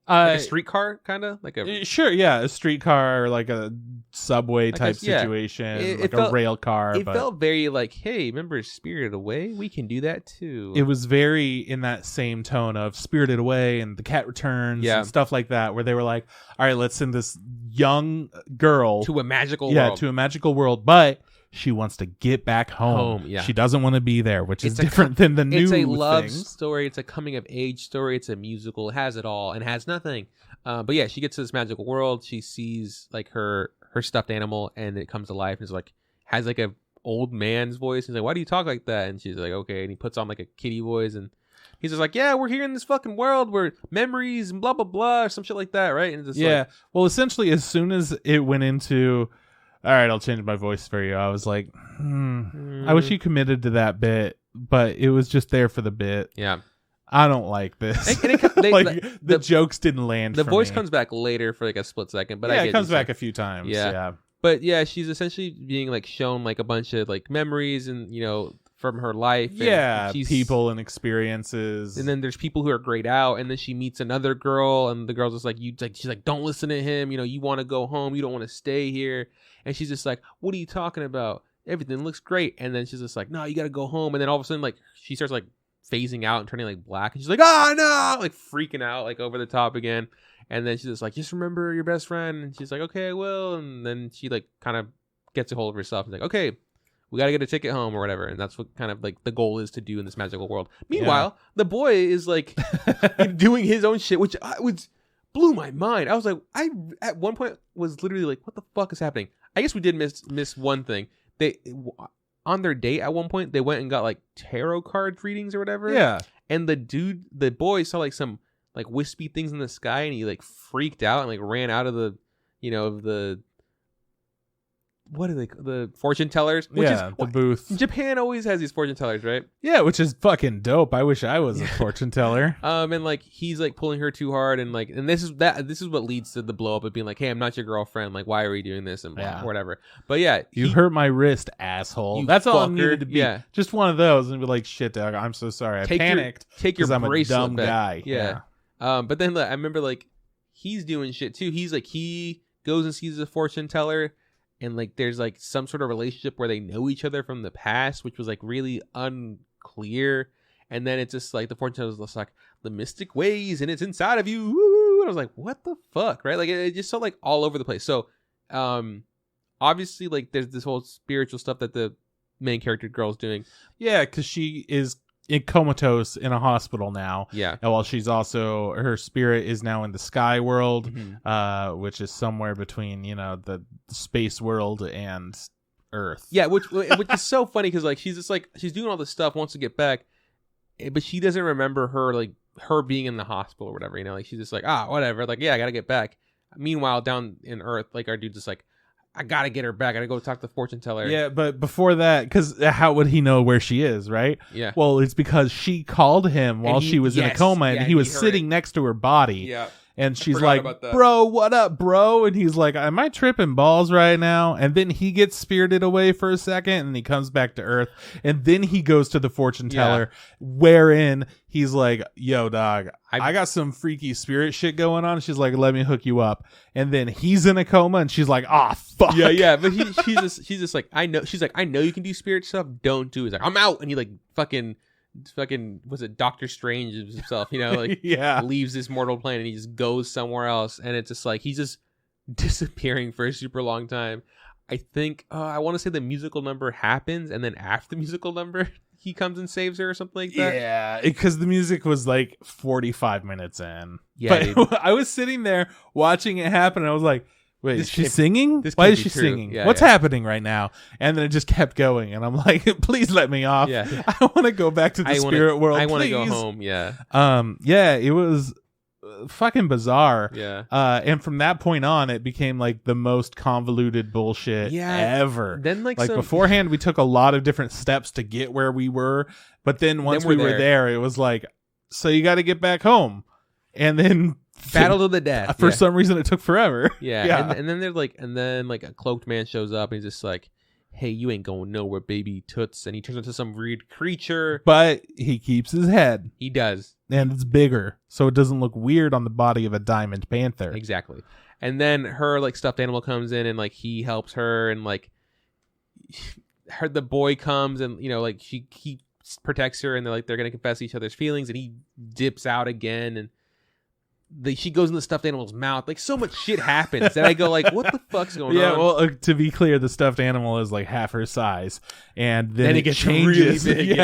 Like a streetcar, kind of like a sure, yeah, a streetcar or like a subway type situation, like a rail car. It felt very like, hey, remember Spirited Away? We can do that too. It was very in that same tone of Spirited Away and The Cat Returns and stuff like that, where they were like, all right, let's send this young girl to a magical world. Yeah, to a magical world, but she wants to get back home. Yeah. She doesn't want to be there, which is different than the new It's a love things. story. It's a coming of age story. It's a musical. It has it all and has nothing. But yeah, she gets to this magical world. She sees like her stuffed animal, and it comes to life. And it's like has like a old man's voice. He's like, "Why do you talk like that?" And she's like, "Okay." And he puts on like a kitty voice, and he's just like, "Yeah, we're here in this fucking world where memories and blah blah blah," or some shit like that, right? And it's like, well, essentially, as soon as it went into, all right, I'll change my voice for you, I was like, I wish you committed to that bit, but it was just there for the bit. Yeah. I don't like this. The jokes didn't land. The voice comes back later for like a split second, but it comes back a few times. Yeah. But yeah, she's essentially being like shown like a bunch of like memories and from her life. And people and experiences. And then there's people who are grayed out, and then she meets another girl, and the girl's just like, she's like, don't listen to him. You want to go home. You don't want to stay here. And she's just like, what are you talking about? Everything looks great. And then she's just like, no, you got to go home. And then all of a sudden, like, she starts like phasing out and turning like black, and she's like, oh no, like freaking out, like over the top again. And then she's just like, just remember your best friend. And she's like, okay, I will. And then she like kind of gets a hold of herself and like, okay, we got to get a ticket home or whatever. And that's what kind of like the goal is to do in this magical world. Meanwhile, the boy is like doing his own shit, which blew my mind. I was like, I at one point was literally like, what the fuck is happening? I guess we did miss one thing. They on their date at one point, they went and got like tarot card readings or whatever. Yeah. And the boy saw like some like wispy things in the sky, and he like freaked out and like ran out of the what are they, the fortune tellers? Which is the booth. Japan always has these fortune tellers, right? Yeah, which is fucking dope. I wish I was a fortune teller. And like he's like pulling her too hard, and like, and this is what leads to the blow up of being like, hey, I'm not your girlfriend. Like, why are we doing this and blah, whatever. But yeah, you hurt my wrist, asshole. That's all I needed to be. Yeah. Just one of those, and be like, shit, dog. I'm so sorry. I panicked. Take your bracelet. I'm a dumb guy. Yeah. But then I remember like he's doing shit too. He's like he goes and sees a fortune teller. And like there's like some sort of relationship where they know each other from the past, which was like really unclear. And then it's just like the fortune teller's just like the mystic ways, and it's inside of you. Woo! And I was like, what the fuck, right? Like it just felt like all over the place. So obviously like there's this whole spiritual stuff that the main character girl's doing. Yeah, because she is comatose in a hospital now. Yeah. And while she's also, her spirit is now in the sky world, which is somewhere between, the space world and Earth. Yeah, which is so funny because like she's just like she's doing all this stuff, wants to get back, but she doesn't remember her being in the hospital or whatever. Like she's just like whatever. Like I gotta get back. Meanwhile, down in Earth, like our dude's just like, I gotta get her back. I gotta go talk to the fortune teller. Yeah, but before that, because how would he know where she is, right? Yeah. Well, it's because she called him while she was in a coma, and he was sitting next to her body. Yeah. And she's like, bro, what up, bro? And he's like, am I tripping balls right now? And then he gets spirited away for a second, and he comes back to Earth. And then he goes to the fortune teller, wherein he's like, yo, dog, I got some freaky spirit shit going on. She's like, let me hook you up. And then he's in a coma, and she's like, fuck. Yeah. But she's just like, I know. She's like, I know you can do spirit stuff. Don't do it. He's like, I'm out. And he like fucking was it Doctor Strange himself, leaves this mortal plane and he just goes somewhere else, and it's just like he's just disappearing for a super long time. I think I want to say the musical number happens, and then after the musical number he comes and saves her or something like that. Yeah, because the music was like 45 minutes in. Yeah, but I was sitting there watching it happen, and I was like, wait, is she singing? Why is she singing? Yeah, What's happening right now? And then it just kept going, and I'm like, please let me off. Yeah. I want to go back to the spirit world. I want to go home. Yeah. Yeah, it was fucking bizarre. Yeah. And from that point on, it became like the most convoluted bullshit ever. Then beforehand, we took a lot of different steps to get where we were, but then once we were there, it was like, so you got to get back home, and then battle to the death. For some reason, it took forever. Yeah. And then there's a cloaked man shows up, and he's just like, hey, you ain't going nowhere, baby toots. And he turns into some weird creature. But he keeps his head. He does. And it's bigger, so it doesn't look weird on the body of a diamond panther. Exactly. And then her stuffed animal comes in, and he helps her, and the boy comes, and he protects her, and they're gonna confess each other's feelings, and he dips out again, and she goes in the stuffed animal's mouth. So much shit happens that I go what the fuck's going on? Yeah, well, to be clear, the stuffed animal is half her size, and then it gets changes. Really big.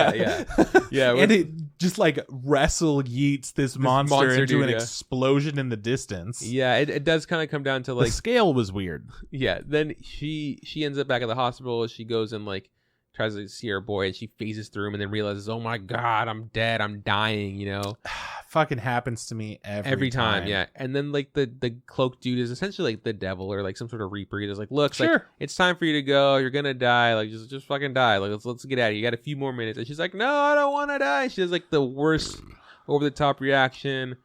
Yeah. And it just wrestle yeets this monster into an explosion in the distance. Yeah, it does kind of come down to the scale was weird. Yeah, then she ends up back at the hospital. She goes and tries to see her boy, and she phases through him, and then realizes, oh my god, I'm dead, I'm dying. Fucking happens to me every time. Yeah. And then the cloaked dude is essentially the devil, or some sort of reaper. He's just look, sure, it's time for you to go, you're gonna die, just fucking die, let's get out of here, you got a few more minutes. And she's like, no, I don't want to die. She has the worst over the top reaction.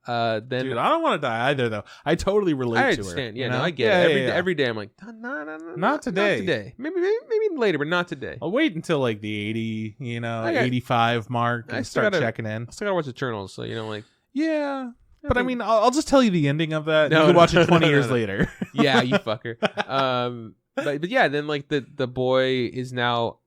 Then dude, I don't want to die either, though. I totally relate to her. Yeah, no, I get it. Every day I'm like, no, not today. Not today. Maybe later, but not today. I'll wait until the 80, 85 mark and start checking in. I still gotta watch Eternals, so yeah. But I mean, I'll just tell you the ending of that. You can watch it 20 years later. Yeah, you fucker. But yeah, then the boy is now,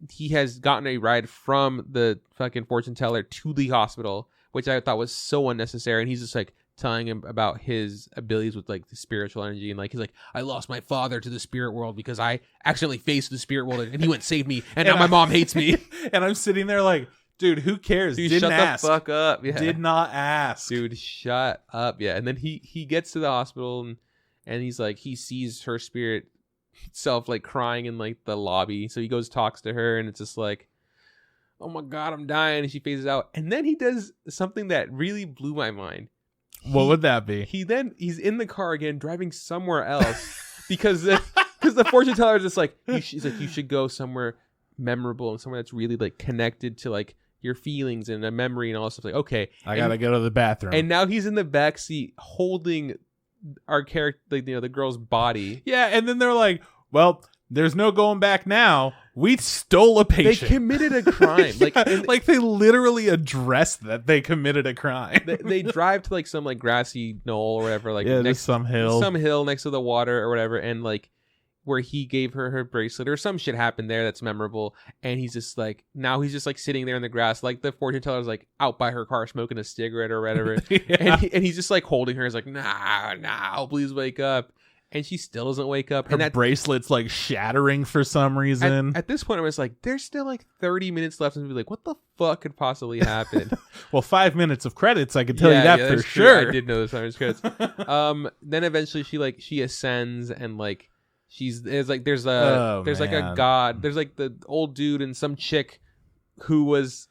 he has gotten a ride from the fucking fortune teller to the hospital, which I thought was so unnecessary. And he's just telling him about his abilities with the spiritual energy, and he's like, I lost my father to the spirit world because I accidentally faced the spirit world, and he went and saved me, and now my mom hates me. And I'm sitting there dude, who cares? Dude, didn't shut ask. The fuck up. Yeah. Did not ask. Dude, shut up. Yeah. And then he gets to the hospital, and he's he sees her spirit self crying in the lobby. So he goes, talks to her, and it's just oh my god, I'm dying. And she phases out. And then he does something that really blew my mind. What would that be? He's in the car again, driving somewhere else because the fortune teller is just she's you should go somewhere memorable and somewhere that's really connected to your feelings and a memory and all that stuff. Okay, I gotta go to the bathroom. And now he's in the backseat holding our character, the girl's body. Yeah, and then they're well, there's no going back now. We stole a patient. They committed a crime. They literally addressed that they committed a crime. They drive to some next knoll or whatever, next some hill next to the water or whatever, and where he gave her bracelet or some shit happened there that's memorable, and he's just now he's just sitting there in the grass, the fortune teller's out by her car smoking a cigarette or whatever. Yeah. And he's just holding her. He's nah, please wake up. and she still doesn't wake up. Her and bracelet's like shattering for some reason. At this point, I was like, there's still like 30 minutes left, and be like, what the fuck could possibly happen? Well, 5 minutes of credits, I can tell you that for sure. I did know those 5 minutes credits. Then eventually she ascends, and like there's like a god. There's like the old dude and some chick who was.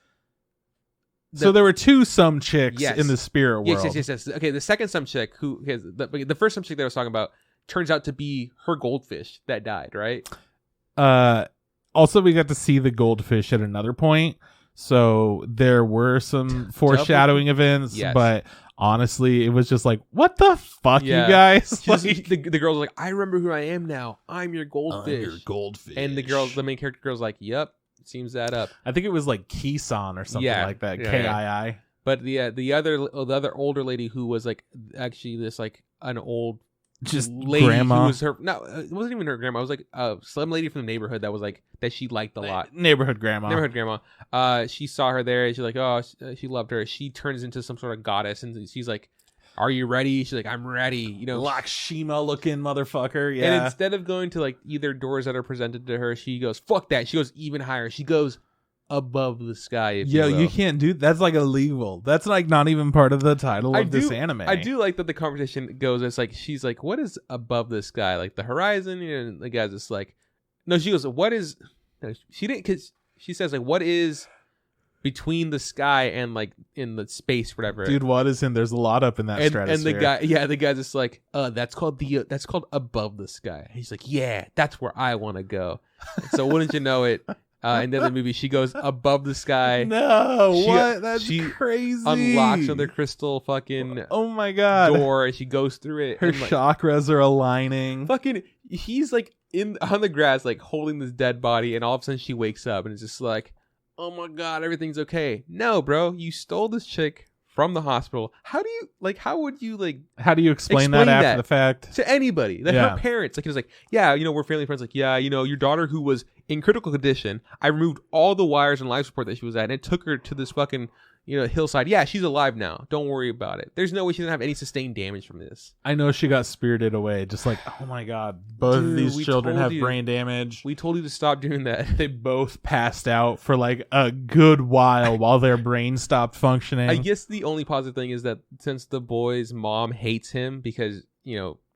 So there were two some chicks in the spirit world. Yes. Okay, the second some chick the first some chick that I was talking about turns out to be her goldfish that died, right? Also, we got to see the goldfish at another point. So there were some foreshadowing events, but honestly, it was just like, what the fuck, you guys? Like, the girl's like, I remember who I am now. I'm your goldfish. I'm your goldfish. And the main character girl's like, yep. Seems that up. I think it was like Kisan or something like that. Kii. Yeah. But the other older lady who was like actually this like an old just lady grandma. Who was her it wasn't even her grandma. It was like some lady from the neighborhood that was like that she liked a lot. Neighborhood grandma. She saw her there and she's like, oh, she loved her. She turns into some sort of goddess and she's like, are you ready? She's like, I'm ready. You know, Lakshima looking motherfucker. Yeah. And instead of going to like either doors that are presented to her, she goes, fuck that. She goes even higher. She goes above the sky. You can't do that's like illegal. That's like not even part of the title of this anime. I do like that the conversation goes. It's like she's like, what is above the sky? Like the horizon? And the guy's just like, no. She goes, what is? No, she didn't because she says like, what is between the sky and like in the space, whatever. Dude, what is in? There's a lot up in that stratosphere. And the guy's just like, that's called above the sky. And he's like, yeah, that's where I want to go. So wouldn't you know it? In the other movie, she goes above the sky. No, what? That's crazy. Unlocks another crystal fucking oh my god door, and she goes through it. Her chakras are aligning. Fucking, he's like on the grass, like holding this dead body, and all of a sudden she wakes up, and it's just like, oh my god, everything's okay. No, bro, you stole this chick from the hospital. How do you how do you explain that after the fact to anybody? Like her parents, like it was like, yeah, we're family friends. Like, yeah, your daughter who was in critical condition. I removed all the wires and life support that she was at, and it took her to this fucking hillside. Yeah, she's alive now. Don't worry about it. There's no way she doesn't have any sustained damage from this. I know she got spirited away. Just like, oh my god, both of these children have brain damage. We told you to stop doing that. They both passed out for like a good while their brain stopped functioning. I guess the only positive thing is that since the boy's mom hates him because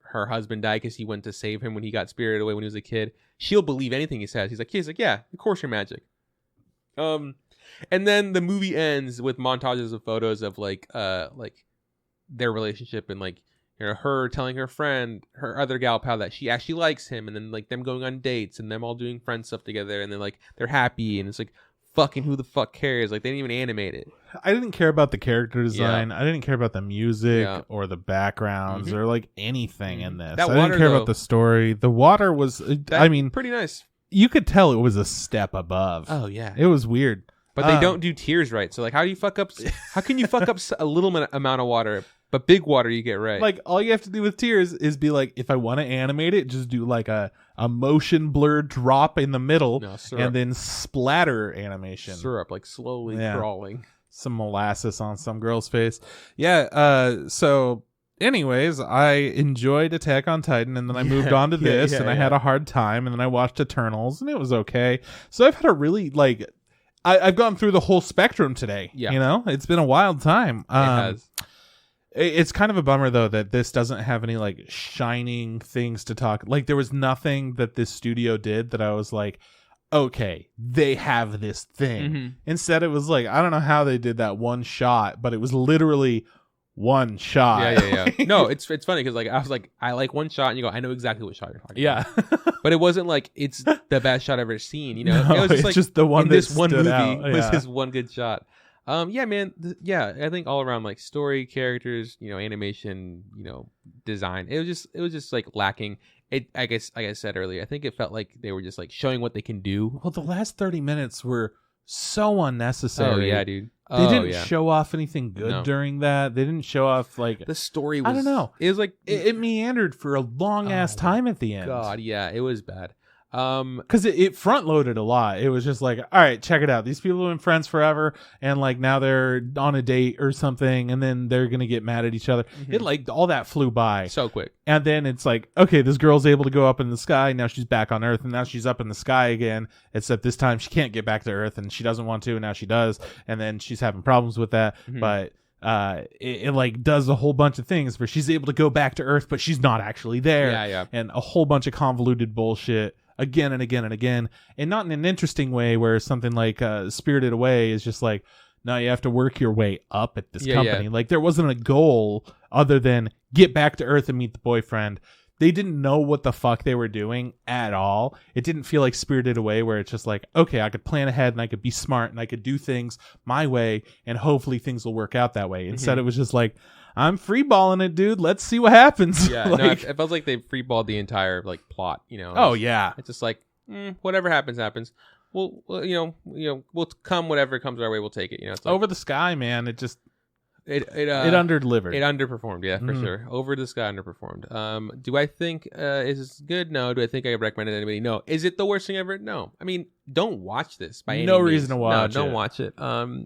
her husband died because he went to save him when he got spirited away when he was a kid, she'll believe anything he says. He's like, yeah, of course you're magic. And then the movie ends with montages of photos of like their relationship and like her telling her friend, her other gal pal, that she actually likes him, and then like them going on dates and them all doing friend stuff together, and then like they're happy, and it's like, fucking who the fuck cares? Like they didn't even animate it. I didn't care about the character design. I didn't care about the music or the backgrounds or like anything in this. I didn't care about the story. The water was pretty nice. You could tell it was a step above. Oh yeah, it was weird. But they don't do tears right. So like, how can you fuck up a little amount of water, but big water you get right? Like all you have to do with tears is be like, if I want to animate it, just do like a motion blur drop in the middle and then splatter animation. Syrup, like slowly crawling. Some molasses on some girl's face. Yeah. So anyways, I enjoyed Attack on Titan, and then I moved on to this, and I had a hard time, and then I watched Eternals, and it was okay. So I've had a really like... I've gone through the whole spectrum today. Yeah. It's been a wild time. It has. It's kind of a bummer though that this doesn't have any like shining things to talk. Like there was nothing that this studio did that I was like, okay, they have this thing. Mm-hmm. Instead, it was like, I don't know how they did that one shot, but it was literally one shot. Yeah. No, it's funny because like I was like, I like one shot, and you go, I know exactly what shot you're talking about. But it wasn't like it's the best shot I've ever seen. No, it was just like just the one. This one movie was his one good shot. Yeah, man. I think all around like story, characters, animation, design. It was just like lacking. I guess, like I said earlier, I think it felt like they were just like showing what they can do. Well, the last 30 minutes were so unnecessary. Oh yeah, dude. They didn't show off anything good during that. They didn't show off like the story was, I don't know. It was like it meandered for a long ass time at the end. God, yeah, it was bad. Because it front loaded a lot. It was just like, all right, check it out. These people have been friends forever, and like now they're on a date or something, and then they're gonna get mad at each other. It like all that flew by so quick. And then it's like, okay, this girl's able to go up in the sky. Now she's back on Earth, and now she's up in the sky again. Except this time she can't get back to Earth, and she doesn't want to, and now she does. And then she's having problems with that, but. It like does a whole bunch of things where she's able to go back to Earth, but she's not actually there. Yeah. And a whole bunch of convoluted bullshit again and again and again, and not in an interesting way where something like Spirited Away is just like, no, you have to work your way up at this company. Like there wasn't a goal other than get back to Earth and meet the boyfriend. They didn't know what the fuck they were doing at all. It didn't feel like Spirited Away where it's just like, okay, I could plan ahead and I could be smart and I could do things my way and hopefully things will work out that way. Instead, it was just like, I'm freeballing it, dude. Let's see what happens. Yeah, like, no, it felt like they freeballed the entire like plot. You know. Oh yeah. It's just like whatever happens. We'll we'll come whatever comes our way. We'll take it. You know. It's like, Over the Sky, man. It just it underdelivered. It underperformed. Yeah, for sure. Over the Sky underperformed. Do I think is this good? No. Do I think I recommend it to anybody? No. Is it the worst thing ever? No. I mean, don't watch this by any No means. reason to watch No, don't it. watch it.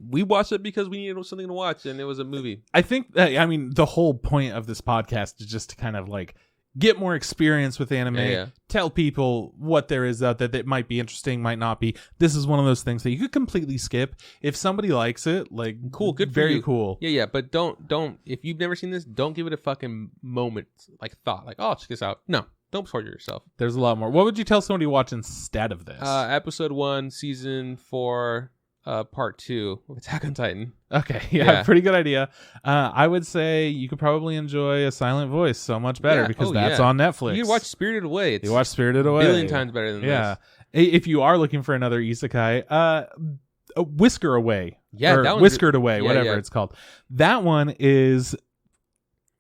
We watched it because we needed something to watch, and it was a movie. I think that, I mean, the whole point of this podcast is just to kind of like get more experience with anime, tell people what there is out there that might be interesting, might not be. This is one of those things that you could completely skip. If somebody likes it, like, cool, good for very you. cool. Yeah, but don't, if you've never seen this, don't give it a fucking moment, like thought, like, oh, check this out. No, don't torture yourself. There's a lot more. What would you tell somebody to watch instead of this? Episode 1, season 4, part 2 of Attack on Titan. Okay, yeah, pretty good idea. I would say you could probably enjoy A Silent Voice so much better because that's on Netflix. You can watch Spirited Away. You watch Spirited Away. A billion times better than this. If you are looking for another isekai, Whisker Away. Yeah, that one's Whiskered Away, whatever it's called. That one is...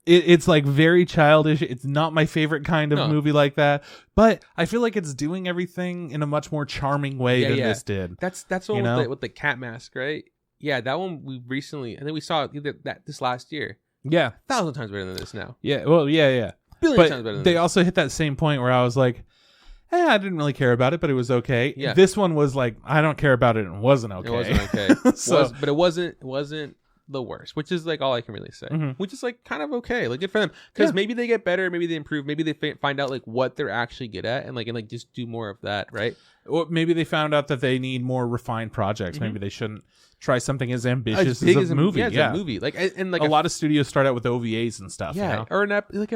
It's like very childish. It's not my favorite kind of movie like that, but I feel like it's doing everything in a much more charming way than this did. That's one with the cat mask, right? Yeah, that one we recently, I think we saw this last year. Yeah, 1,000 times better than this now. Yeah, well, yeah. Billion times better than they this. also hit that same point where I was like, I didn't really care about it, but it was okay. Yeah. This one was like, I don't care about it and wasn't okay. It wasn't okay. But it wasn't the worst, which is like all I can really say, which is like kind of okay, like good for them, because maybe they get better, maybe they improve, maybe they find out like what they're actually good at and like just do more of that, right? Or maybe they found out that they need more refined projects. Maybe they shouldn't try something as ambitious as a movie. A movie, like and like a lot of studios start out with OVAs and stuff. Yeah, you know? or an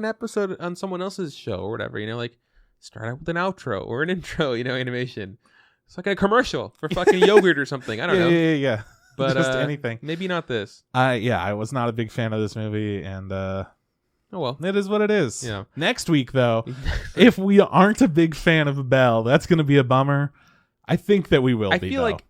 episode on someone else's show or whatever. You know, like start out with an outro or an intro. You know, animation. It's like a commercial for fucking yogurt or something. I don't know. Yeah. But just anything. Maybe not this. I was not a big fan of this movie, and oh well, it is what it is. Yeah. Next week, though, if we aren't a big fan of Belle, that's going to be a bummer. I think that we will. I feel like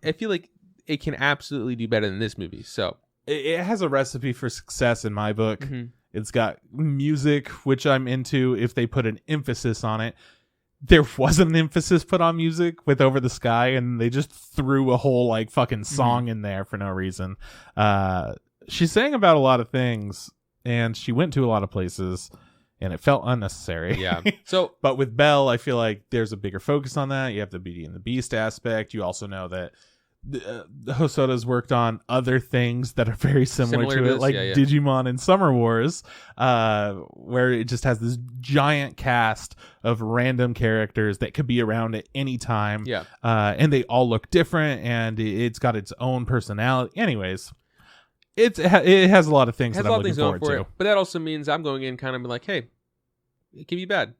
it can absolutely do better than this movie. So it has a recipe for success in my book. It's got music, which I'm into. If they put an emphasis on it. There wasn't an emphasis put on music with Over the Sky, and they just threw a whole like fucking song in there for no reason. She sang about a lot of things, and she went to a lot of places, and it felt unnecessary. Yeah. So, but with Belle, I feel like there's a bigger focus on that. You have the Beauty and the Beast aspect. You also know that Hosoda's worked on other things that are very similar to it, like Digimon and Summer Wars, where it just has this giant cast of random characters that could be around at any time. Yeah. And they all look different, and it's got its own personality. Anyways, it has a lot of things that I'm looking forward to. But that also means I'm going in kind of like, hey, it can be bad.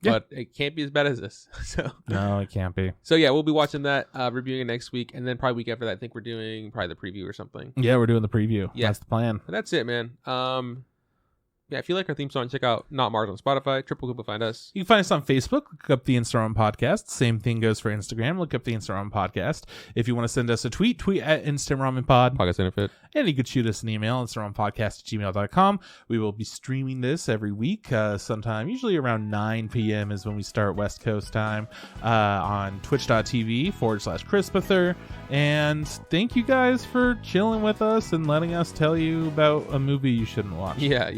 Yeah. But it can't be as bad as this. So no, it can't be. So yeah, we'll be watching that, reviewing it next week, and then probably week after that, I think we're doing probably the preview or something. Yeah, we're doing the preview. Yeah, that's the plan. But that's it, man. Yeah, if you like our theme song, check out Not Mars on Spotify. Triple Cool to find us. You can find us on Facebook. Look up the Instagram Podcast. Same thing goes for Instagram. Look up the Instagram Podcast. If you want to send us a tweet at Instagram Pod. Podcast Benefit. And you could shoot us an email, InstagramPodcast@gmail.com. We will be streaming this every week, sometime, usually around 9 p.m. is when we start West Coast time, on twitch.tv/Crispather. And thank you guys for chilling with us and letting us tell you about a movie you shouldn't watch. Yeah.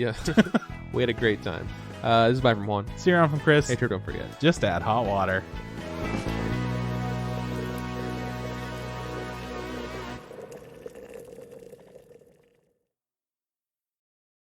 We had a great time. This is bye from Juan. See you around from Chris. Hey, don't forget. Just add hot water.